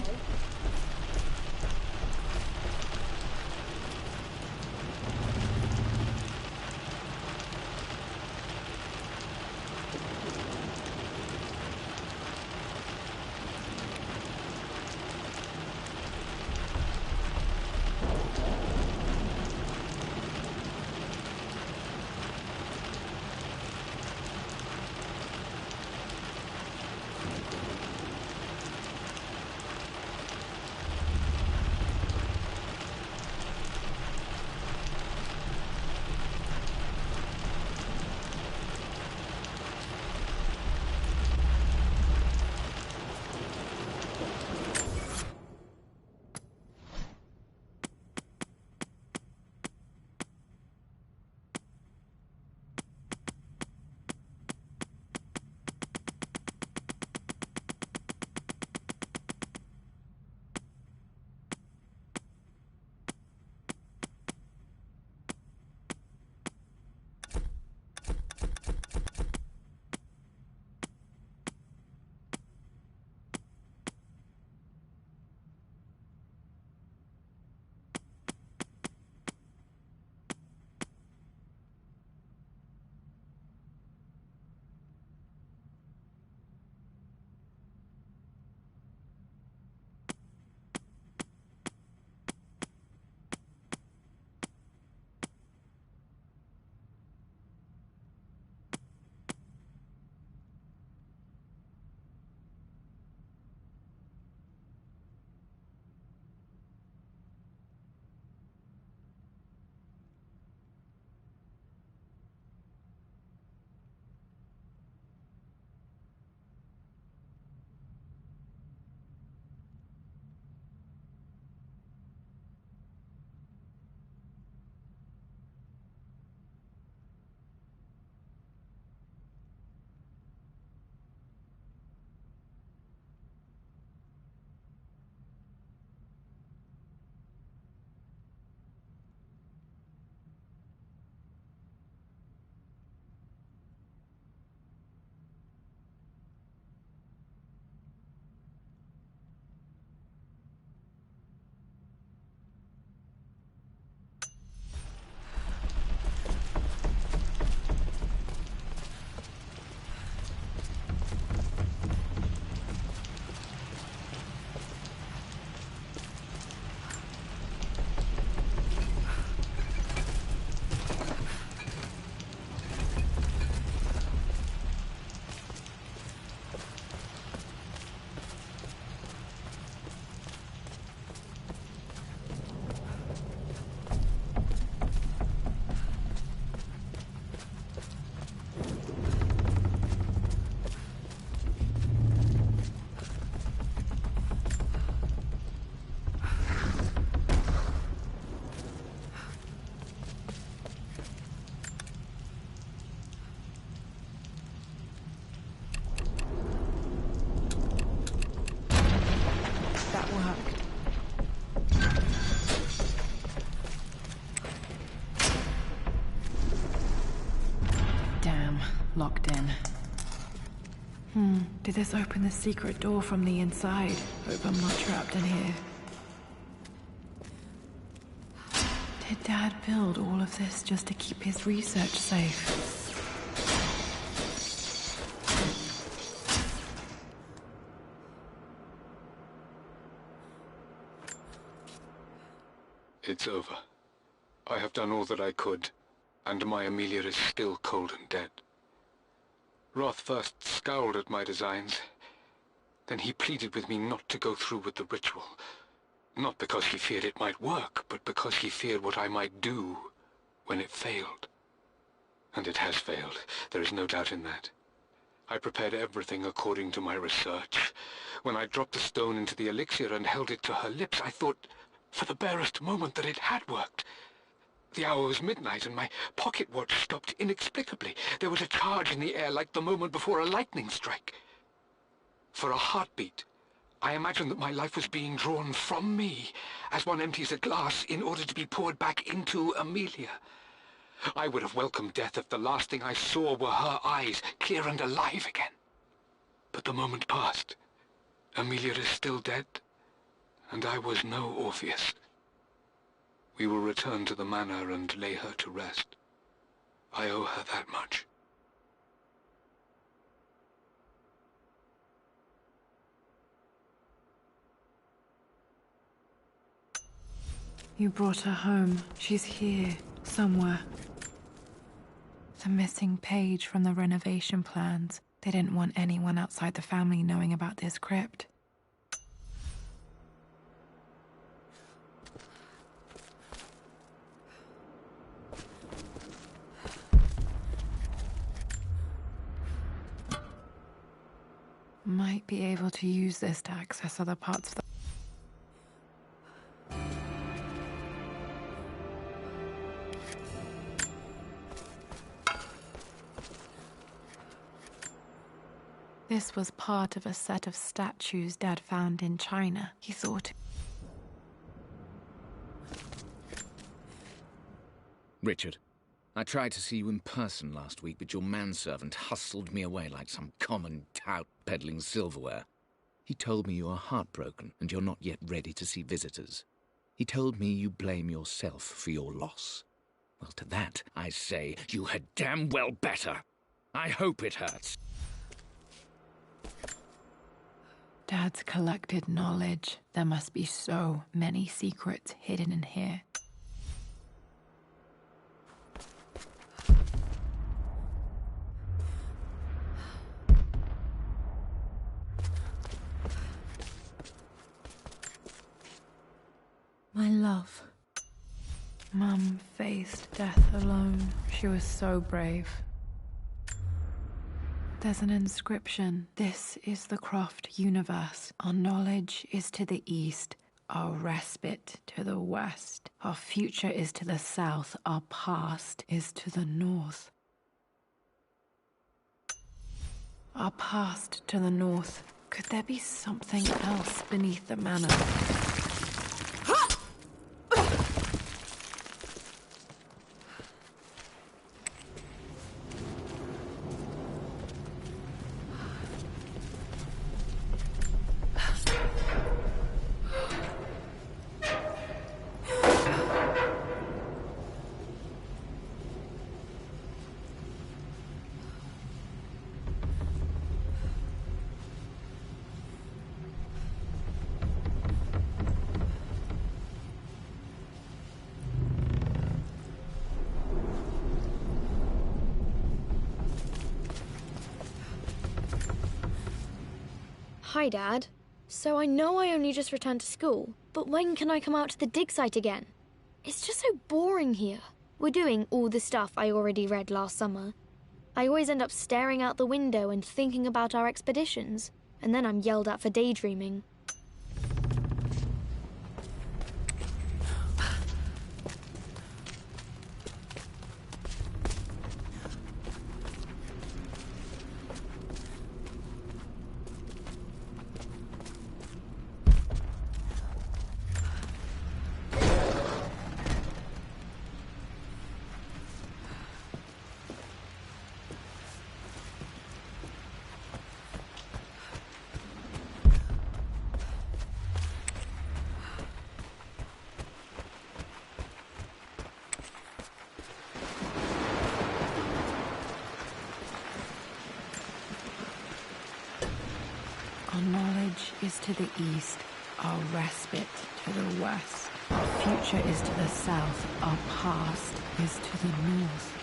Locked in. Did this open the secret door from the inside? Hope I'm not trapped in here. Did Dad build all of this just to keep his research safe? It's over. I have done all that I could, and my Amelia is still cold and dead. Roth first scowled at my designs. Then he pleaded with me not to go through with the ritual. Not because he feared it might work, but because he feared what I might do when it failed. And it has failed. There is no doubt in that. I prepared everything according to my research. When I dropped the stone into the elixir and held it to her lips, I thought for the barest moment that it had worked. The hour was midnight, and my pocket watch stopped inexplicably. There was a charge in the air like the moment before a lightning strike. For a heartbeat, I imagined that my life was being drawn from me, as one empties a glass in order to be poured back into Amelia. I would have welcomed death if the last thing I saw were her eyes, clear and alive again. But the moment passed, Amelia is still dead, and I was no Orpheus. We will return to the manor and lay her to rest. I owe her that much. You brought her home. She's here, somewhere. The missing page from the renovation plans. They didn't want anyone outside the family knowing about this crypt. Might be able to use this to access other parts of the... This was part of a set of statues Dad found in China. He thought... Richard, I tried to see you in person last week, but your manservant hustled me away like some common tout peddling silverware. He told me you are heartbroken and you're not yet ready to see visitors. He told me you blame yourself for your loss. Well, to that, I say you had damn well better. I hope it hurts. Dad's collected knowledge. There must be so many secrets hidden in here. My love. Mum faced death alone. She was so brave. There's an inscription. This is the Croft universe. Our knowledge is to the east, our respite to the west. Our future is to the south, our past is to the north. Our past to the north. Could there be something else beneath the manor? Hi, Dad. So I know I only just returned to school, but when can I come out to the dig site again? It's just so boring here. We're doing all the stuff I already read last summer. I always end up staring out the window and thinking about our expeditions, and then I'm yelled at for daydreaming. Our knowledge is to the east, our respite to the west. Our future is to the south, our past is to the north.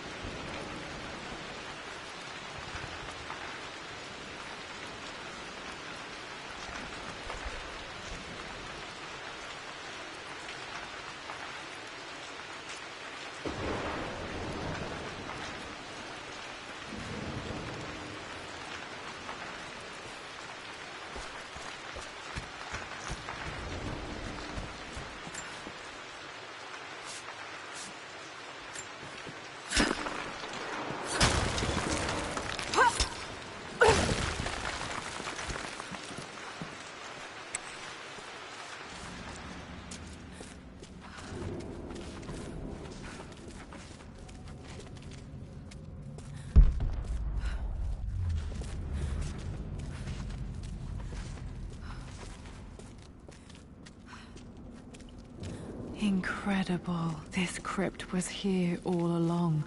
Incredible. This crypt was here all along.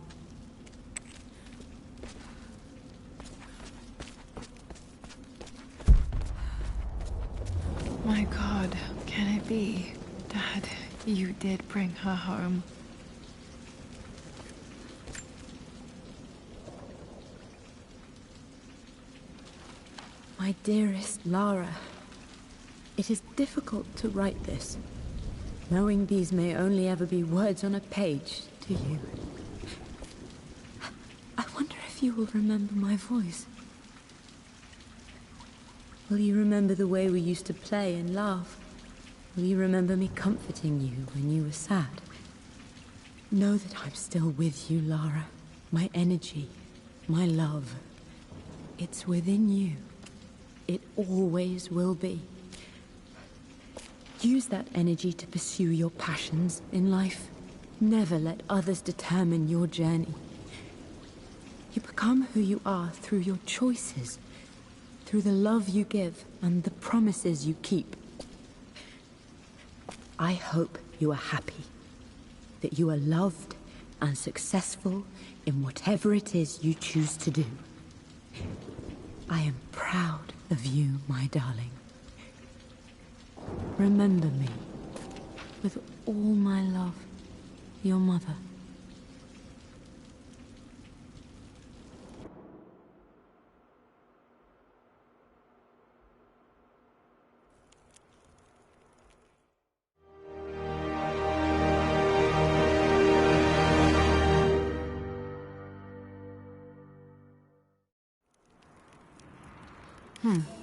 My God, can it be? Dad, you did bring her home. My dearest Lara, it is difficult to write this, knowing these may only ever be words on a page to you. I wonder if you will remember my voice. Will you remember the way we used to play and laugh? Will you remember me comforting you when you were sad? Know that I'm still with you, Lara. My energy, my love, it's within you. It always will be. Use that energy to pursue your passions in life. Never let others determine your journey. You become who you are through your choices, through the love you give and the promises you keep. I hope you are happy, that you are loved and successful in whatever it is you choose to do. I am proud of you, my darling. Remember me, with all my love, your mother.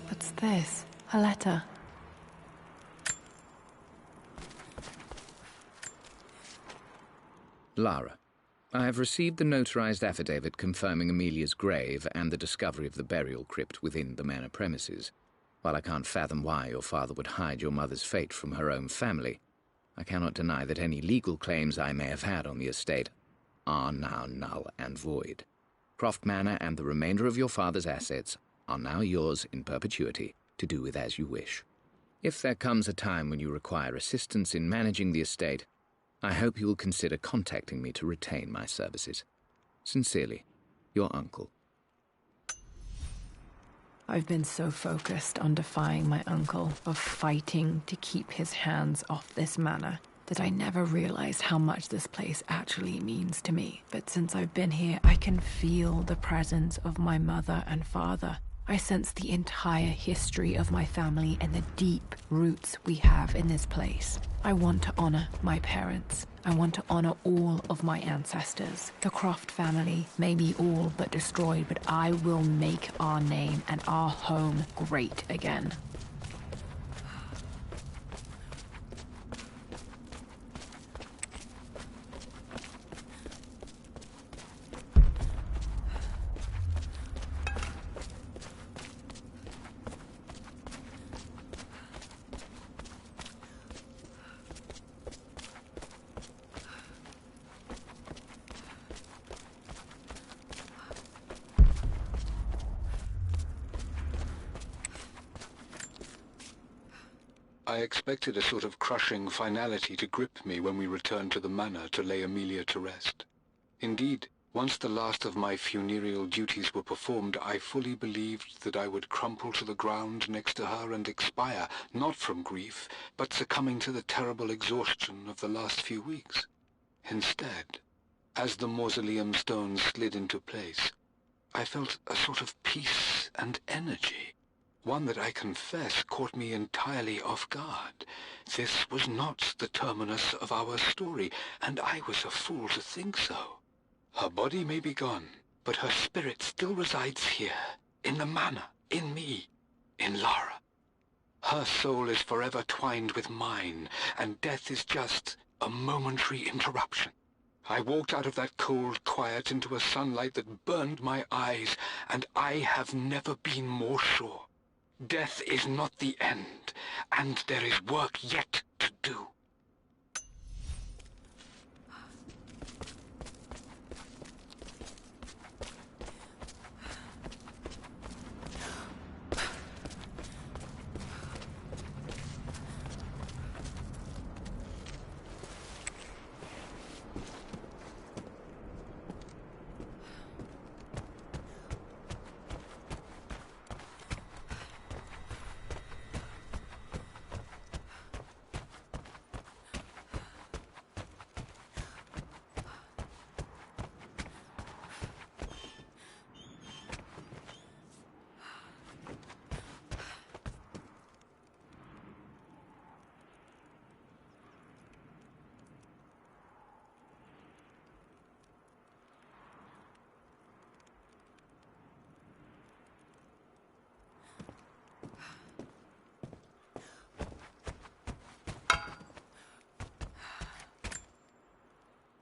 What's this? A letter. Lara, I have received the notarized affidavit confirming Amelia's grave and the discovery of the burial crypt within the manor premises. While I can't fathom why your father would hide your mother's fate from her own family, I cannot deny that any legal claims I may have had on the estate are now null and void. Croft Manor and the remainder of your father's assets are now yours in perpetuity to do with as you wish. If there comes a time when you require assistance in managing the estate, I hope you will consider contacting me to retain my services. Sincerely, your uncle. I've been so focused on defying my uncle, of fighting to keep his hands off this manor, that I never realized how much this place actually means to me. But since I've been here, I can feel the presence of my mother and father. I sense the entire history of my family and the deep roots we have in this place. I want to honor my parents. I want to honor all of my ancestors. The Croft family may be all but destroyed, but I will make our name and our home great again. I expected a sort of crushing finality to grip me when we returned to the manor to lay Amelia to rest. Indeed, once the last of my funereal duties were performed, I fully believed that I would crumple to the ground next to her and expire, not from grief, but succumbing to the terrible exhaustion of the last few weeks. Instead, as the mausoleum stones slid into place, I felt a sort of peace and energy. One that I confess caught me entirely off guard. This was not the terminus of our story, and I was a fool to think so. Her body may be gone, but her spirit still resides here, in the manor, in me, in Lara. Her soul is forever twined with mine, and death is just a momentary interruption. I walked out of that cold quiet into a sunlight that burned my eyes, and I have never been more sure. Death is not the end, and there is work yet to do.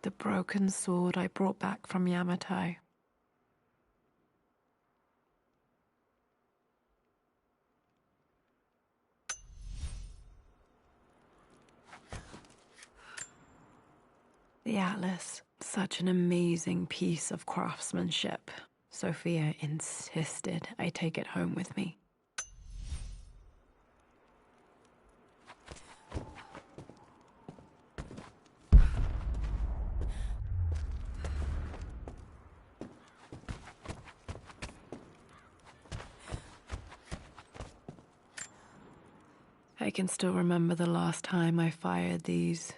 the broken sword I brought back from Yamato. The Atlas, such an amazing piece of craftsmanship. Sophia insisted I take it home with me. I can still remember the last time I fired these.